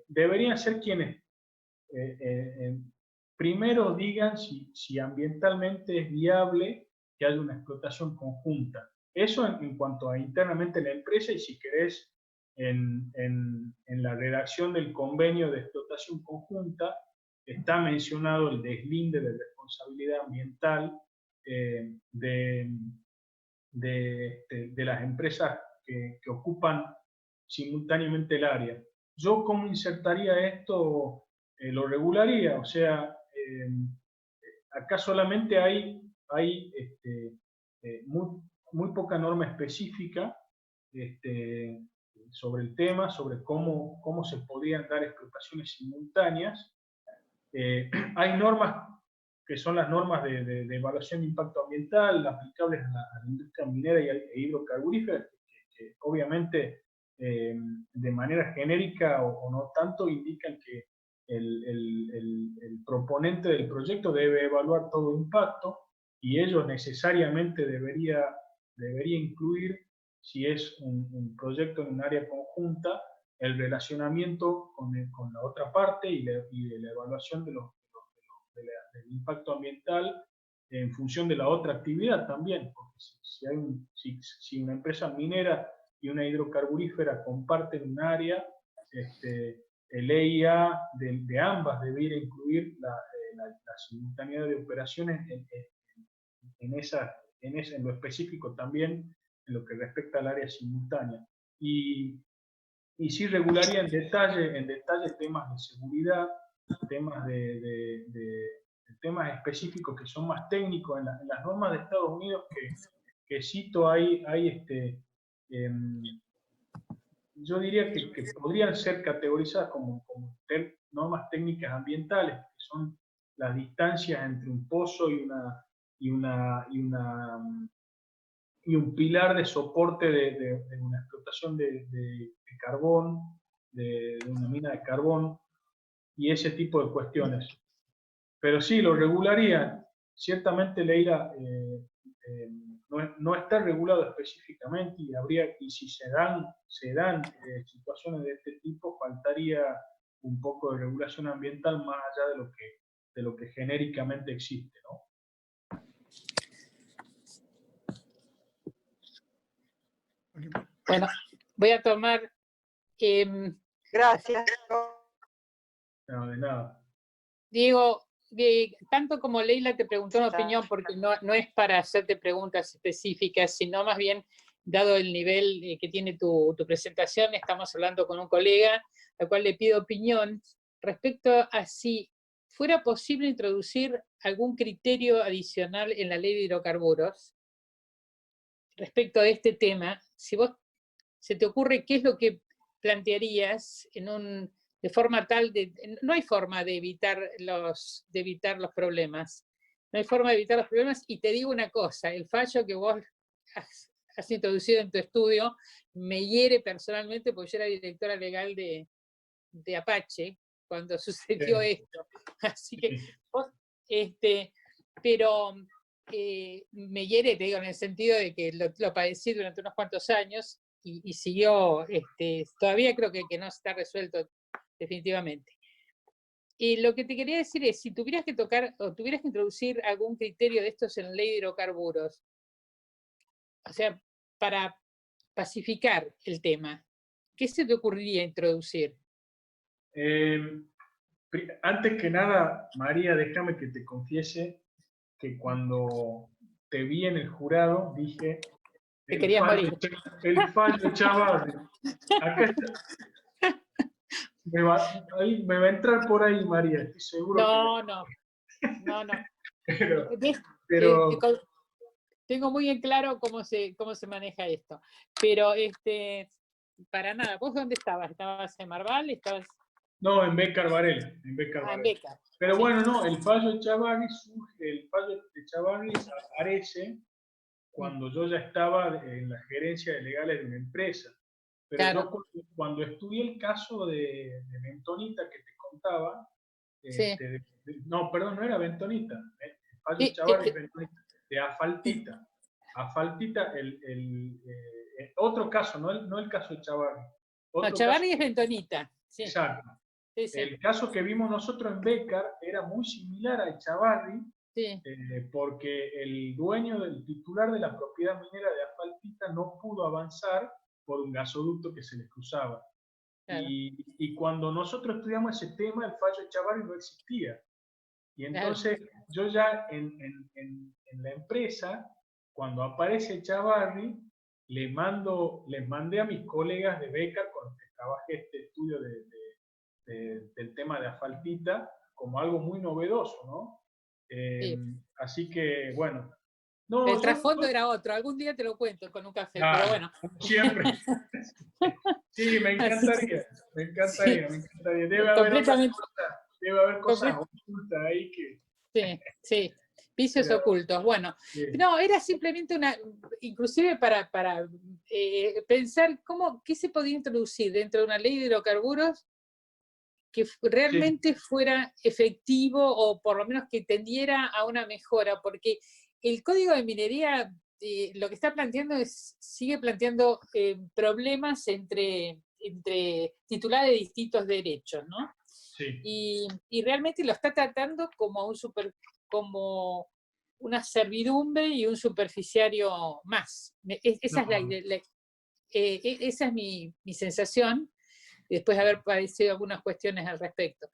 deberían ser quienes primero digan si ambientalmente es viable que haya una explotación conjunta. Eso en cuanto a internamente la empresa y si querés en la redacción del convenio de explotación conjunta está mencionado el deslinde de responsabilidad ambiental de las empresas que ocupan simultáneamente el área. ¿Yo cómo insertaría esto? Lo regularía, o sea, acá solamente hay muy poca norma específica sobre el tema, sobre cómo se podrían dar explotaciones simultáneas. Hay normas que son las normas de evaluación de impacto ambiental aplicables a la industria minera e hidrocarburífera, que obviamente de manera genérica o no tanto indican que el proponente del proyecto debe evaluar todo impacto y ello necesariamente debería incluir, si es un proyecto en un área conjunta, el relacionamiento con la otra parte y de la evaluación del impacto ambiental en función de la otra actividad también, porque si una empresa minera y una hidrocarburífera comparten un área, el EIA de ambas debería incluir la simultaneidad de operaciones en lo específico también, en lo que respecta al área simultánea. Y sí regularía en detalle temas de seguridad, temas temas específicos que son más técnicos. En las normas de Estados Unidos que cito hay yo diría que podrían ser categorizadas como normas técnicas ambientales, que son las distancias entre un pozo y un pilar de soporte de una explotación de carbón, de una mina de carbón, y ese tipo de cuestiones. Pero sí, lo regularía. Ciertamente Leila no está regulado específicamente y si se dan situaciones de este tipo, faltaría un poco de regulación ambiental más allá de lo que genéricamente existe, ¿no? Bueno, voy a tomar... Gracias. No, de nada. Diego, tanto como Leila te preguntó una opinión, porque no es para hacerte preguntas específicas, sino más bien, dado el nivel que tiene tu presentación, estamos hablando con un colega al cual le pido opinión respecto a si fuera posible introducir algún criterio adicional en la ley de hidrocarburos respecto a este tema. Si vos se te ocurre qué es lo que plantearías de forma tal no hay forma de evitar los problemas, No hay forma de evitar los problemas. Y te digo una cosa, el fallo que vos has introducido en tu estudio me hiere personalmente porque yo era directora legal de Apache cuando sucedió esto. Así que, pero me hiere, te digo, en el sentido de que lo padecí durante unos cuantos años y siguió, todavía creo que no está resuelto definitivamente. Y lo que te quería decir es, si tuvieras que tocar o tuvieras que introducir algún criterio de estos en la ley de hidrocarburos, o sea, para pacificar el tema, ¿qué se te ocurriría introducir? Antes que nada, María, déjame que te confiese que cuando te vi en el jurado, dije, Te querías morir. El fallo Chavarri. Acá está. Me va a entrar por ahí, María, estoy seguro. No. Pero tengo muy en claro cómo se maneja esto. Pero para nada. ¿Vos dónde estabas? ¿Estabas en Marval? ¿Estabas? No, en Bécar Varela. En Bécar Varela. Pero sí. Bueno, no, el fallo de Chavarri aparece cuando yo ya estaba en la gerencia de legales de una empresa. Pero claro. Yo cuando estudié el caso de Bentonita que te contaba, sí. No, perdón, no era Bentonita, el fallo de Chavarri es Bentonita, de Afaltita. Afaltita, otro caso, no el caso de Chavarri. No, Chavarri es Bentonita. Sí. Exacto. Sí. El caso que vimos nosotros en Bécar era muy similar al Chavarri, sí. Porque el dueño del titular de la propiedad minera de Afaltita no pudo avanzar por un gasoducto que se les cruzaba. Claro. Y cuando nosotros estudiamos ese tema, el fallo de Chavarri no existía. Y entonces claro. Yo ya en la empresa, cuando aparece Chavarri, les mandé a mis colegas de Bécar con los que trabajé este estudio del tema de Afaltita como algo muy novedoso, ¿no? Sí. Así que, bueno. No, el trasfondo era otro, algún día te lo cuento con un café, claro, pero bueno. Siempre. Sí, me encantaría. Debe haber cosas ocultas ahí que... Sí. Vicios ocultos. Bueno, sí. No, era simplemente inclusive para pensar qué se podía introducir dentro de una ley de hidrocarburos que realmente fuera efectivo o por lo menos que tendiera a una mejora, porque el Código de Minería lo que está planteando sigue planteando problemas entre titulares de distintos derechos, ¿no? Sí. Y realmente lo está tratando como una servidumbre y un superficiario más. Esa es mi sensación, después de haber padecido algunas cuestiones al respecto.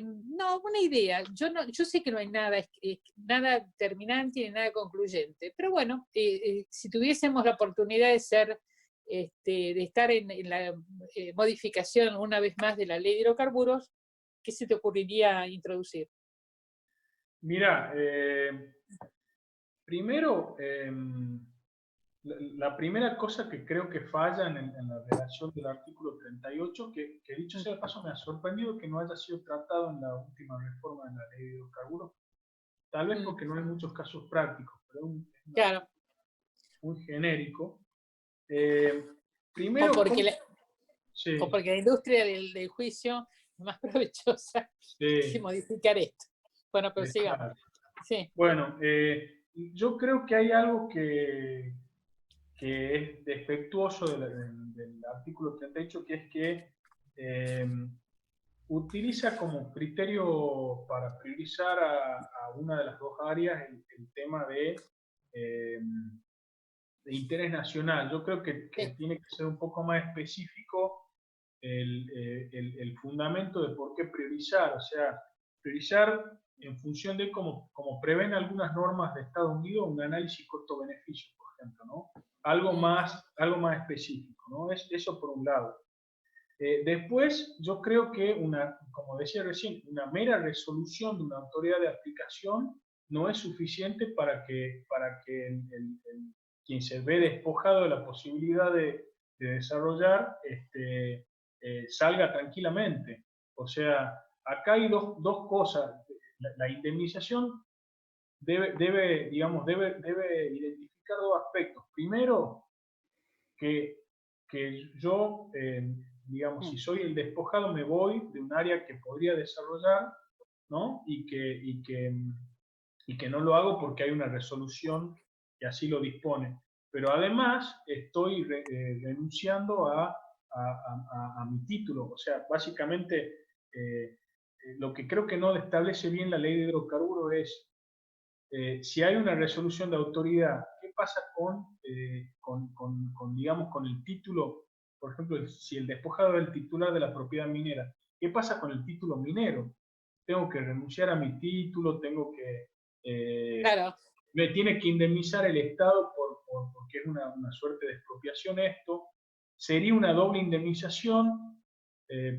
No, una idea. Yo sé que no hay nada terminante ni nada concluyente, pero bueno, si tuviésemos la oportunidad de estar en la modificación una vez más de la ley de hidrocarburos, ¿qué se te ocurriría introducir? Mira, primero, la primera cosa que creo que falla en la redacción del artículo 38, que dicho sea de paso me ha sorprendido que no haya sido tratado en la última reforma de la ley de hidrocarburos, tal vez porque no hay muchos casos prácticos, pero claro. muy genérico. Primero, o porque la industria del juicio es más provechosa que modificar esto. Bueno, pero sigamos. Claro. Sí. Bueno, yo creo que hay algo que es defectuoso del artículo 38, que es que utiliza como criterio para priorizar a una de las dos áreas el tema de interés nacional. Yo creo que tiene que ser un poco más específico el fundamento de por qué priorizar, o sea, priorizar en función de como prevén algunas normas de Estados Unidos, un análisis costo-beneficio, por ejemplo, ¿no? Algo más específico, ¿no? Eso por un lado. Después, yo creo que como decía recién, una mera resolución de una autoridad de aplicación no es suficiente para que quien se ve despojado de la posibilidad de desarrollar salga tranquilamente. O sea, acá hay dos cosas. La indemnización debe identificar dos aspectos. Primero, que yo, digamos, si soy el despojado, me voy de un área que podría desarrollar, ¿no? Y que no lo hago porque hay una resolución que así lo dispone. Pero además estoy renunciando a mi título. O sea, básicamente, lo que creo que no establece bien la ley de hidrocarburos es, si hay una resolución de autoridad, ¿qué pasa digamos, con el título? Por ejemplo, si el despojado es el titular de la propiedad minera, ¿qué pasa con el título minero? Tengo que renunciar a mi título, Claro. me tiene que indemnizar el Estado porque es una suerte de expropiación esto. Sería una doble indemnización,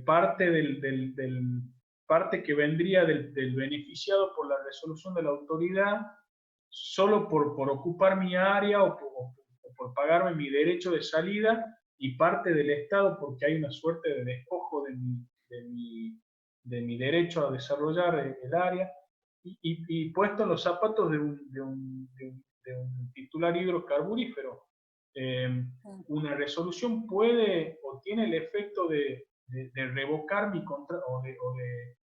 parte que vendría del beneficiado por la resolución de la autoridad, solo por ocupar mi área o por pagarme mi derecho de salida, y parte del Estado porque hay una suerte de despojo de mi derecho a desarrollar el área. Y puesto en los zapatos de un titular hidrocarburífero, una resolución puede o tiene el efecto de revocar mi contrato o de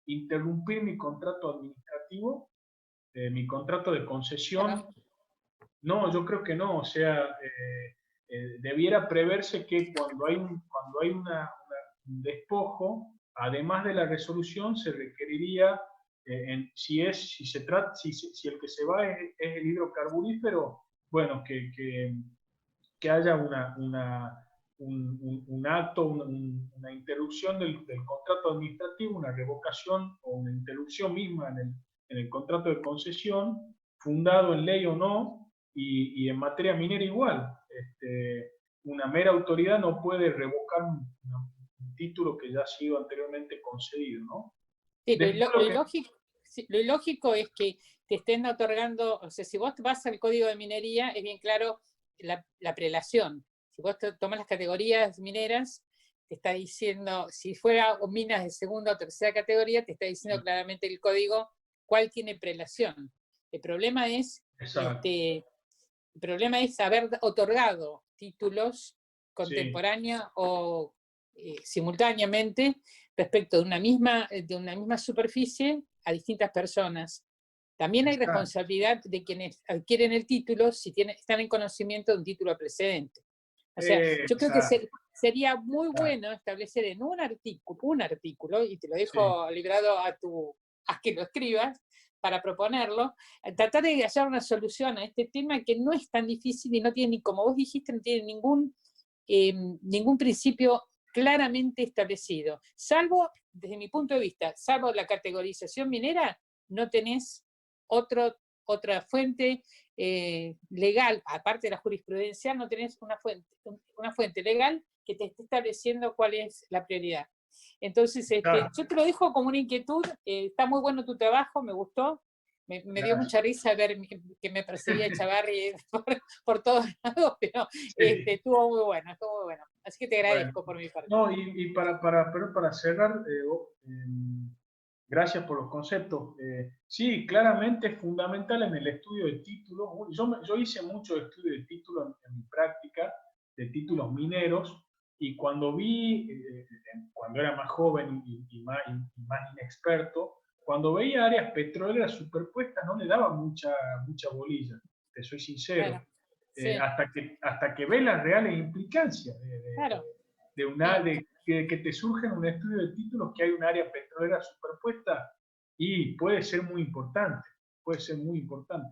interrumpir mi contrato administrativo, mi contrato de concesión. Claro. No, yo creo que no. O sea, debiera preverse que cuando hay un despojo, además de la resolución, se requeriría, si el que se va es el hidrocarburífero, bueno, que haya un acto, una interrupción del contrato administrativo, una revocación o una interrupción misma en el contrato de concesión, fundado en ley o no, y en materia minera igual. Una mera autoridad no puede revocar un título que ya ha sido anteriormente concedido, ¿no? Sí, lo ilógico es que te estén otorgando, o sea, si vos vas al código de minería, es bien claro la prelación. Si vos tomas las categorías mineras, te está diciendo, si fuera minas de segunda o tercera categoría, te está diciendo claramente el código cuál tiene prelación. El problema es haber otorgado títulos contemporáneos o simultáneamente respecto de una misma superficie a distintas personas. También hay responsabilidad de quienes adquieren el título si están en conocimiento de un título precedente. O sea, yo creo que sería muy bueno establecer en un artículo, y te lo dejo librado a que lo escribas para proponerlo, tratar de hallar una solución a este tema que no es tan difícil y no tiene, ni como vos dijiste, no tiene ningún principio claramente establecido. Salvo, desde mi punto de vista, salvo la categorización minera, no tenés otra fuente legal, aparte de la jurisprudencial, no tenés una fuente legal que te esté estableciendo cuál es la prioridad. Entonces, yo te lo dejo como una inquietud. Está muy bueno tu trabajo, me gustó. Me dio mucha risa ver que me perseguía Chavarri por todos lados, pero estuvo muy bueno, Así que te agradezco por mi parte. No, y para cerrar, gracias por los conceptos. Sí, claramente es fundamental en el estudio de títulos. Yo hice mucho estudio de títulos en mi práctica, de títulos mineros, y cuando cuando era más joven y más inexperto, cuando veía áreas petroleras superpuestas no le daba mucha bolilla, te soy sincero. Claro, sí. Hasta que ve las reales implicancias de que te surge en un estudio de títulos que hay un área petrolera superpuesta, y puede ser muy importante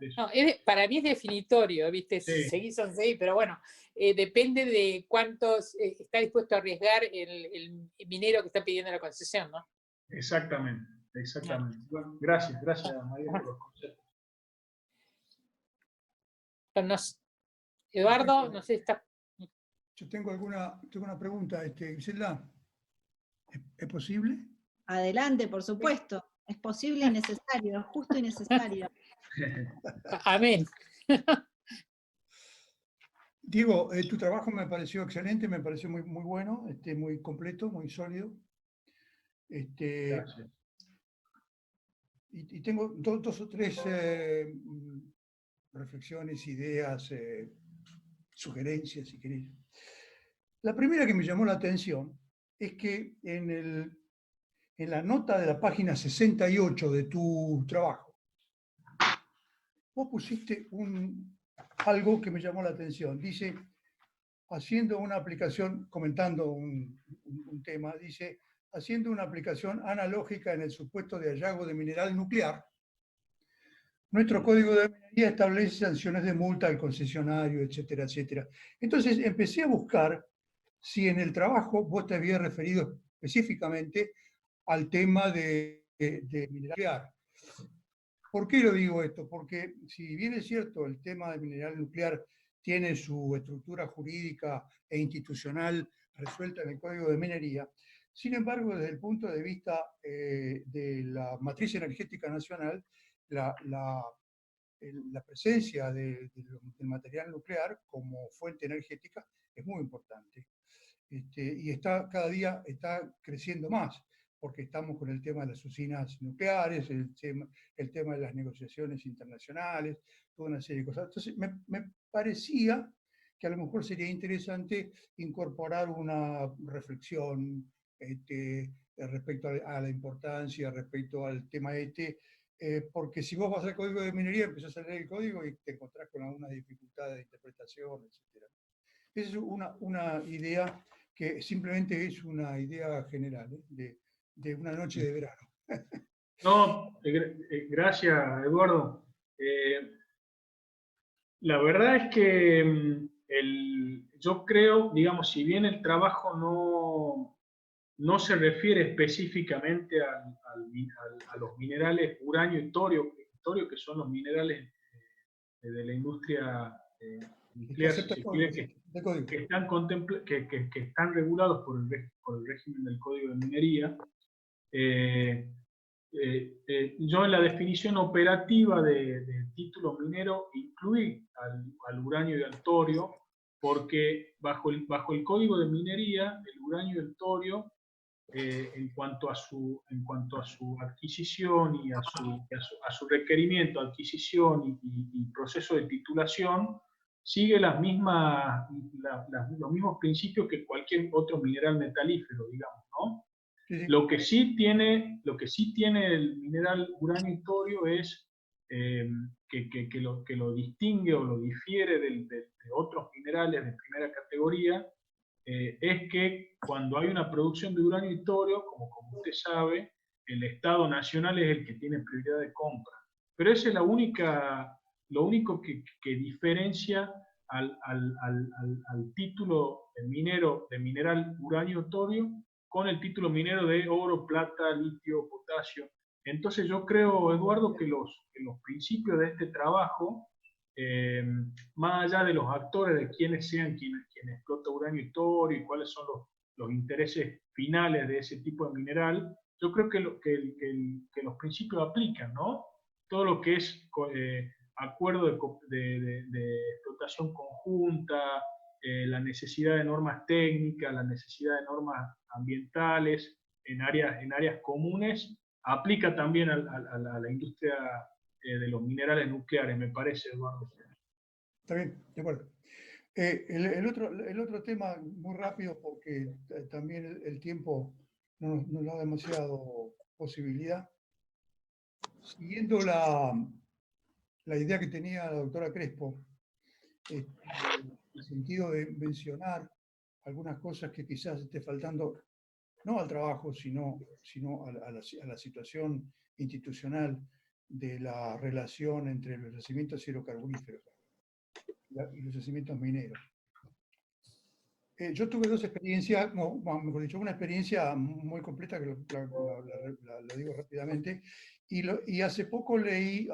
eso. No, para mí es definitorio, ¿viste? Sí. 6 son 6, pero bueno, depende de cuántos está dispuesto a arriesgar el minero que está pidiendo la concesión, ¿no? Exactamente. Bueno, gracias María por los conceptos. Eduardo, no sé si está... Yo tengo una pregunta, Griselda. ¿Es posible? Adelante, por supuesto. Es posible y necesario, justo y necesario. Amén. Diego, tu trabajo me pareció excelente, me pareció muy, muy bueno, muy completo, muy sólido. Gracias. y tengo dos o tres reflexiones, ideas, sugerencias, si queréis. La primera que me llamó la atención es que en la nota de la página 68 de tu trabajo, vos pusiste algo que me llamó la atención. Dice, haciendo una aplicación, comentando un tema, dice, haciendo una aplicación analógica en el supuesto de hallazgo de mineral nuclear, nuestro código de minería establece sanciones de multa al concesionario, etcétera, etcétera. Entonces empecé a buscar si en el trabajo vos te habías referido específicamente al tema de mineral nuclear. ¿Por qué lo digo esto? Porque si bien es cierto el tema del mineral nuclear tiene su estructura jurídica e institucional resuelta en el Código de Minería, sin embargo, desde el punto de vista de la matriz energética nacional, la presencia del material nuclear como fuente energética es muy importante. Y cada día está creciendo más, porque estamos con el tema de las usinas nucleares, el tema de las negociaciones internacionales, toda una serie de cosas. Entonces, me parecía que a lo mejor sería interesante incorporar una reflexión respecto a la importancia, respecto al tema porque si vos vas al código de minería, empezás a leer el código y te encontrás con algunas dificultades de interpretación, etc. Esa es una idea que simplemente es una idea general, de una noche de verano. No, gracias, Eduardo. La verdad es que yo creo, digamos, si bien el trabajo no se refiere específicamente a los minerales uranio y torio, que son los minerales de la industria nuclear, si se quiere, que están regulados por el régimen del Código de Minería. Yo en la definición operativa de título minero incluí al uranio y al torio, porque bajo el Código de Minería, el uranio y el torio, en cuanto a su adquisición y a su requerimiento, adquisición y proceso de titulación, sigue los mismos principios que cualquier otro mineral metalífero, digamos, ¿no? Sí, sí. Lo que sí tiene el mineral uranio y torio es que lo distingue o lo difiere de otros minerales de primera categoría, es que cuando hay una producción de uranio y torio, como usted sabe, el Estado Nacional es el que tiene prioridad de compra. Pero esa es lo único que diferencia al título minero de mineral uranio y torio con el título minero de oro, plata, litio, potasio. Entonces yo creo, Eduardo, que los principios de este trabajo, más allá de los actores, de quiénes sean quienes explota uranio y torio y cuáles son los intereses finales de ese tipo de mineral, yo creo que los principios aplican, ¿no? Todo lo que es acuerdo de explotación conjunta, la necesidad de normas técnicas, la necesidad de normas ambientales en áreas comunes, aplica también a la industria de los minerales nucleares, me parece, Eduardo. Está bien, de acuerdo. El otro tema, muy rápido, porque también el tiempo no nos da demasiado posibilidad. Siguiendo la idea que tenía la doctora Crespo, en el sentido de mencionar algunas cosas que quizás esté faltando, no al trabajo, sino a la situación institucional de la relación entre los yacimientos hidrocarburíferos y los yacimientos mineros. Yo tuve dos experiencias, mejor dicho, una experiencia muy completa, que la digo rápidamente, y hace poco, el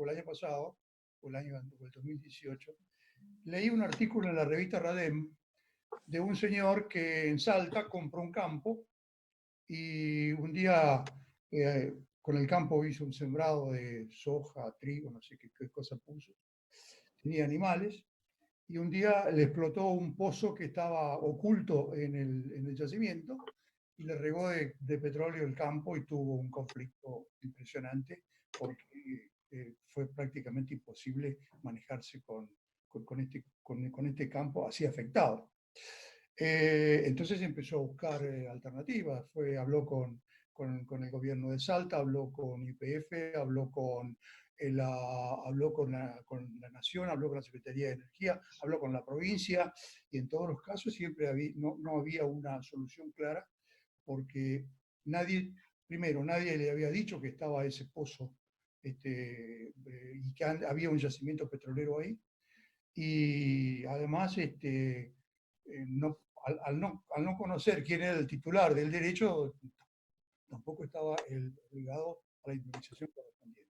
año pasado, o el 2018, leí un artículo en la revista Radem de un señor que en Salta compró un campo y un día con el campo hizo un sembrado de soja, trigo, no sé qué cosa puso. Tenía animales y un día le explotó un pozo que estaba oculto en el yacimiento y le regó de petróleo el campo y tuvo un conflicto impresionante porque fue prácticamente imposible manejarse con este campo así afectado. Entonces empezó a buscar alternativas, habló con el gobierno de Salta, habló con YPF, habló con la Nación, habló con la Secretaría de Energía, habló con la provincia, y en todos los casos siempre no había una solución clara, porque primero, nadie le había dicho que estaba ese pozo y que había un yacimiento petrolero ahí, y además al no conocer quién era el titular del derecho, tampoco estaba obligado a la indemnización correspondiente.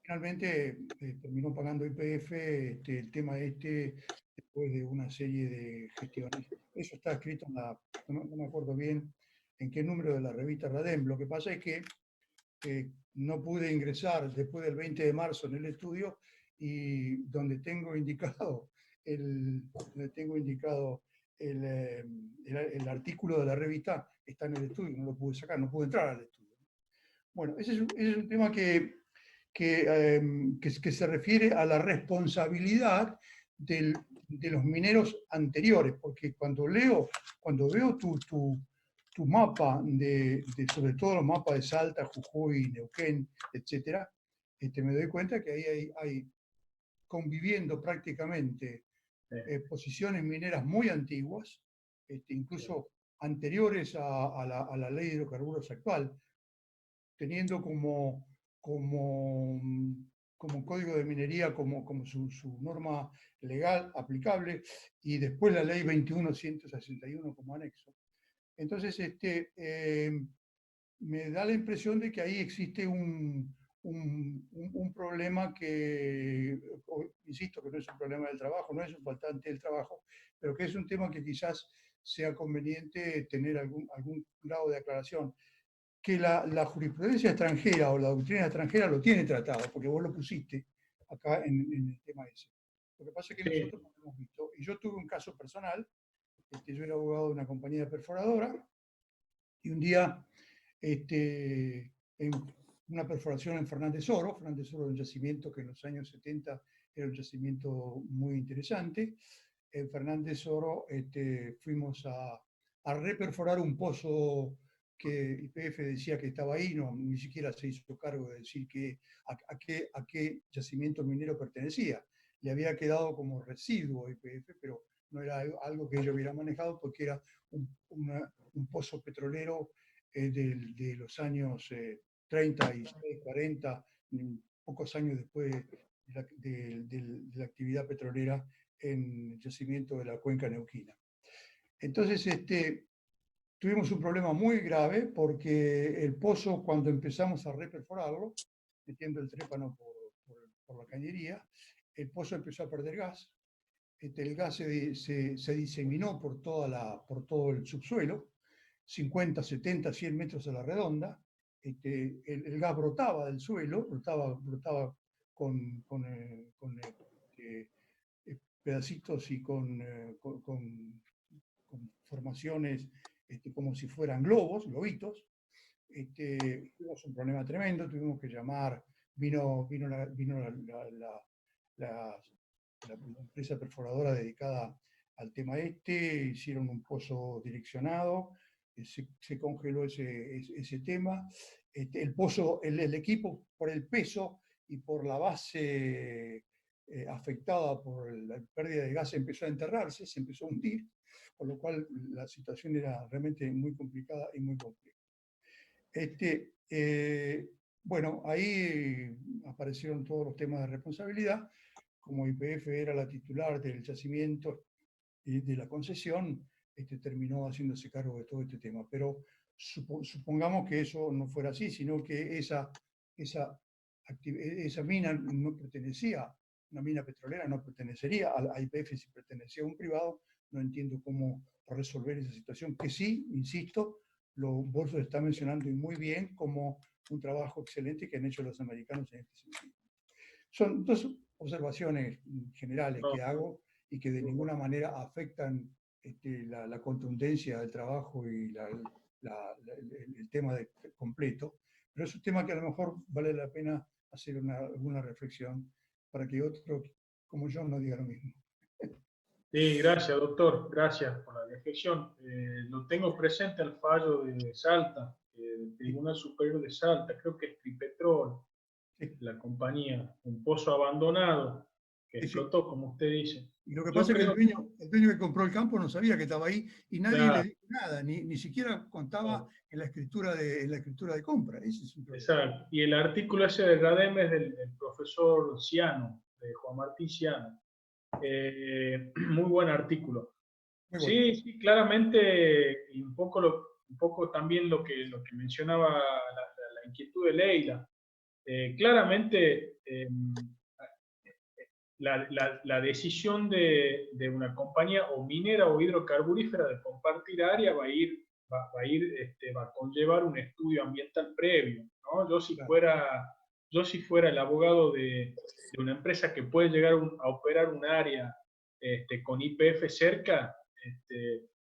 Finalmente terminó pagando YPF el tema después de una serie de gestiones. Eso está escrito no me acuerdo bien en qué número de la revista Radem. Lo que pasa es que no pude ingresar después del 20 de marzo en el estudio, y donde tengo indicado el artículo de la revista está en el estudio, no lo pude sacar, no pude entrar al estudio. Bueno, ese es un tema que se refiere a la responsabilidad de los mineros anteriores, porque cuando veo tu mapa, sobre todo los mapas de Salta, Jujuy, Neuquén, etc., me doy cuenta que ahí hay conviviendo prácticamente posiciones mineras muy antiguas, incluso anteriores a la ley de hidrocarburos actual, teniendo como código de minería, como su norma legal aplicable, y después la ley 21.161 como anexo. Entonces, me da la impresión de que ahí existe un problema que, insisto, que no es un problema del trabajo, no es un faltante del trabajo, pero que es un tema que quizás sea conveniente tener algún grado de aclaración. Que la jurisprudencia extranjera o la doctrina extranjera lo tiene tratado, porque vos lo pusiste acá en el tema ese. Lo que pasa es que nosotros no lo hemos visto. Y yo tuve un caso personal, yo era abogado de una compañía perforadora, y un día, en una perforación en Fernández Oro era un yacimiento que en los años 70 era un yacimiento muy interesante. En Fernández Oro fuimos a reperforar un pozo que YPF decía que estaba ahí, ni siquiera se hizo cargo de decir a qué yacimiento minero pertenecía. Le había quedado como residuo YPF, pero no era algo que ellos hubieran manejado, porque era un pozo petrolero de los años 36, 40, pocos años después de la actividad petrolera en el yacimiento de la cuenca neuquina. Entonces, tuvimos un problema muy grave, porque el pozo, cuando empezamos a reperforarlo, metiendo el trépano por la cañería, el pozo empezó a perder gas. El gas se diseminó por todo el subsuelo, 50, 70, 100 metros a la redonda. El gas brotaba del suelo, brotaba con pedacitos y con formaciones como si fueran globitos. Tuvimos un problema tremendo, tuvimos que llamar, vino la empresa perforadora dedicada al tema hicieron un pozo direccionado, se congeló ese tema. El pozo, el equipo, por el peso y por la base afectada por la pérdida de gas, empezó a enterrarse, se empezó a hundir, con lo cual la situación era realmente muy complicada y muy compleja. Bueno, ahí aparecieron todos los temas de responsabilidad. Como YPF era la titular del yacimiento y de la concesión, terminó haciéndose cargo de todo este tema. Pero supongamos que eso no fuera así, sino que esa mina no pertenecía, una mina petrolera no pertenecería a YPF. Si pertenecía a un privado, no entiendo cómo resolver esa situación, que sí, insisto, vos lo estás mencionando y muy bien, como un trabajo excelente que han hecho los americanos en este sentido. Son dos observaciones generales que hago y que de ninguna manera afectan la contundencia del trabajo y el tema completo, pero es un tema que a lo mejor vale la pena hacer alguna reflexión para que otro como yo no diga lo mismo. Sí, gracias, doctor. Gracias por la reflexión. Lo tengo presente al fallo de Salta, del Tribunal Superior de Salta, creo que es Tripetrol, Sí. la compañía, un pozo abandonado que Sí, sí. explotó, como usted dice. Y lo que Yo pasa es que creo el dueño que compró el campo no sabía que estaba ahí y nadie Claro. le dijo nada, ni siquiera contaba en la escritura de compra. Ese es un problema. Exacto. Y el artículo ese de RADEM es del profesor Ciano, de Juan Martín Ciano. Muy buen artículo. Muy bueno. Sí, sí, claramente, y un poco también lo que mencionaba la inquietud de Leila. Claramente, la decisión de una compañía o minera o hidrocarburífera de compartir área va a conllevar un estudio ambiental previo, ¿no? Yo si fuera el abogado de una empresa que puede llegar a operar un área con YPF cerca,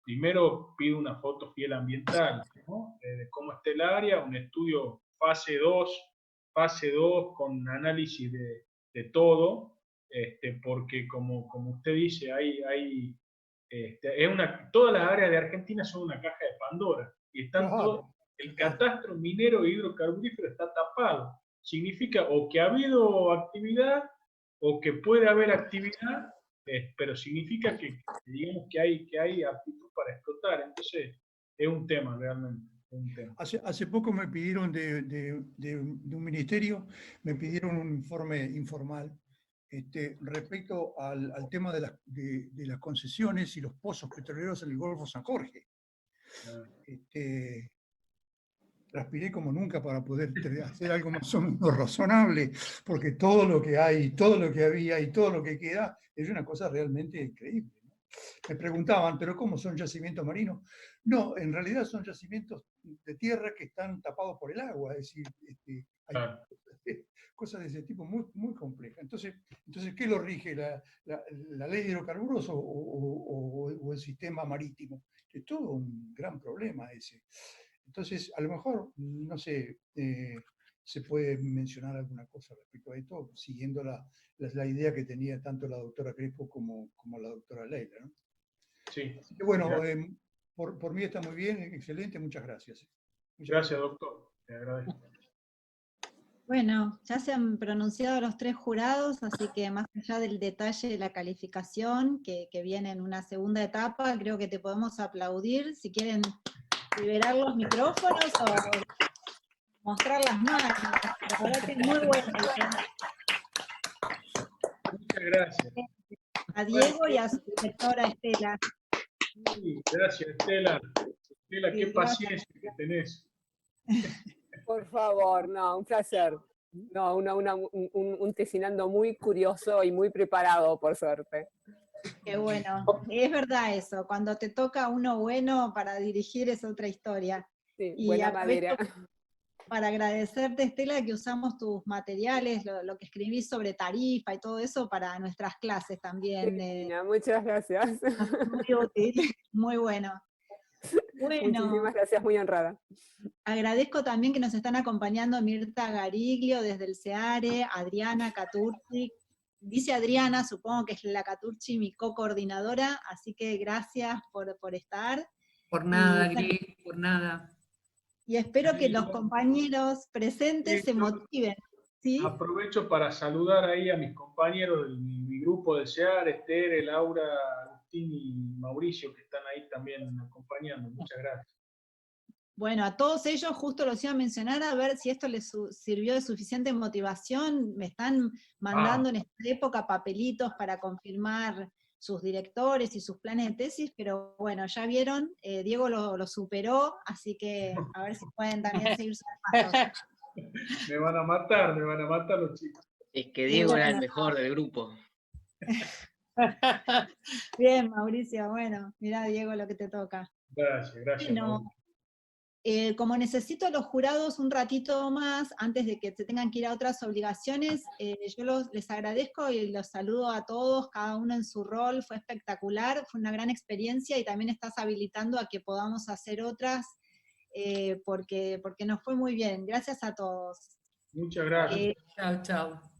primero pido una foto fiel ambiental, ¿no? De cómo está el área, un estudio fase 2 con análisis de todo, porque como usted dice, todas las áreas de Argentina son una caja de Pandora, y el catastro minero e hidrocarburífero está tapado. Significa o que ha habido actividad o que puede haber actividad, pero significa digamos que hay aptitud para explotar. Entonces, es un tema realmente. Hace poco me pidieron de un ministerio, me pidieron un informe informal respecto al tema de las concesiones y los pozos petroleros en el Golfo San Jorge. Transpiré como nunca para poder hacer algo más o menos razonable, porque todo lo que hay, todo lo que había y todo lo que queda es una cosa realmente increíble, ¿no? Me preguntaban, ¿pero cómo son yacimientos marinos? No, en realidad son yacimientos de tierra que están tapados por el agua, es decir, hay cosas de ese tipo muy, muy complejas. Entonces, ¿qué lo rige? ¿La ley de hidrocarburos o el sistema marítimo? Es todo un gran problema ese. Entonces, a lo mejor, no sé, se puede mencionar alguna cosa respecto a esto, siguiendo la idea que tenía tanto la doctora Crespo como la doctora Leila, ¿no? Sí. Así que bueno, por mí está muy bien, excelente, muchas gracias. Gracias, doctor. Te agradezco. Bueno, ya se han pronunciado los 3 jurados, así que más allá del detalle de la calificación, que viene en una segunda etapa, creo que te podemos aplaudir. Si quieren liberar los micrófonos o mostrar las manos. La verdad que es muy bueno. Muchas gracias. A Diego y a su directora Estela. Sí, gracias, Estela. Estela, qué paciencia que tenés. Por favor, no, un placer. No, un tesinando muy curioso y muy preparado, por suerte. Qué bueno, es verdad eso, cuando te toca uno bueno para dirigir es otra historia. Sí, y buena madera. Para agradecerte, Estela, que usamos tus materiales, lo que escribís sobre tarifa y todo eso para nuestras clases también. Muchas gracias. Muy útil, muy bueno. Bueno, muchísimas gracias, muy honrada. Agradezco también que nos están acompañando Mirta Gariglio desde el CEARE, Adriana Caturci. Dice Adriana, supongo que es la Caturci, mi co-coordinadora, así que gracias por estar. Por nada, Gris, por nada. Y espero que los compañeros presentes se motiven. ¿Sí? Aprovecho para saludar ahí a mis compañeros de mi grupo de CEARE, Esther, Laura, Agustín y Mauricio, que están ahí también acompañando. Muchas gracias. Bueno, a todos ellos justo los iba a mencionar, a ver si esto les sirvió de suficiente motivación. Me están mandando en esta época papelitos para confirmar sus directores y sus planes de tesis, pero bueno, ya vieron, Diego lo superó, así que a ver si pueden también seguir sus pasos. Me van a matar los chicos. Es que Diego era el mejor del grupo. Bien, Mauricio, bueno, mirá, Diego, lo que te toca. Gracias. Bueno, como necesito a los jurados un ratito más, antes de que se tengan que ir a otras obligaciones, yo les agradezco y los saludo a todos, cada uno en su rol, fue espectacular, fue una gran experiencia y también estás habilitando a que podamos hacer otras porque nos fue muy bien. Gracias a todos. Muchas gracias. Chao, chao.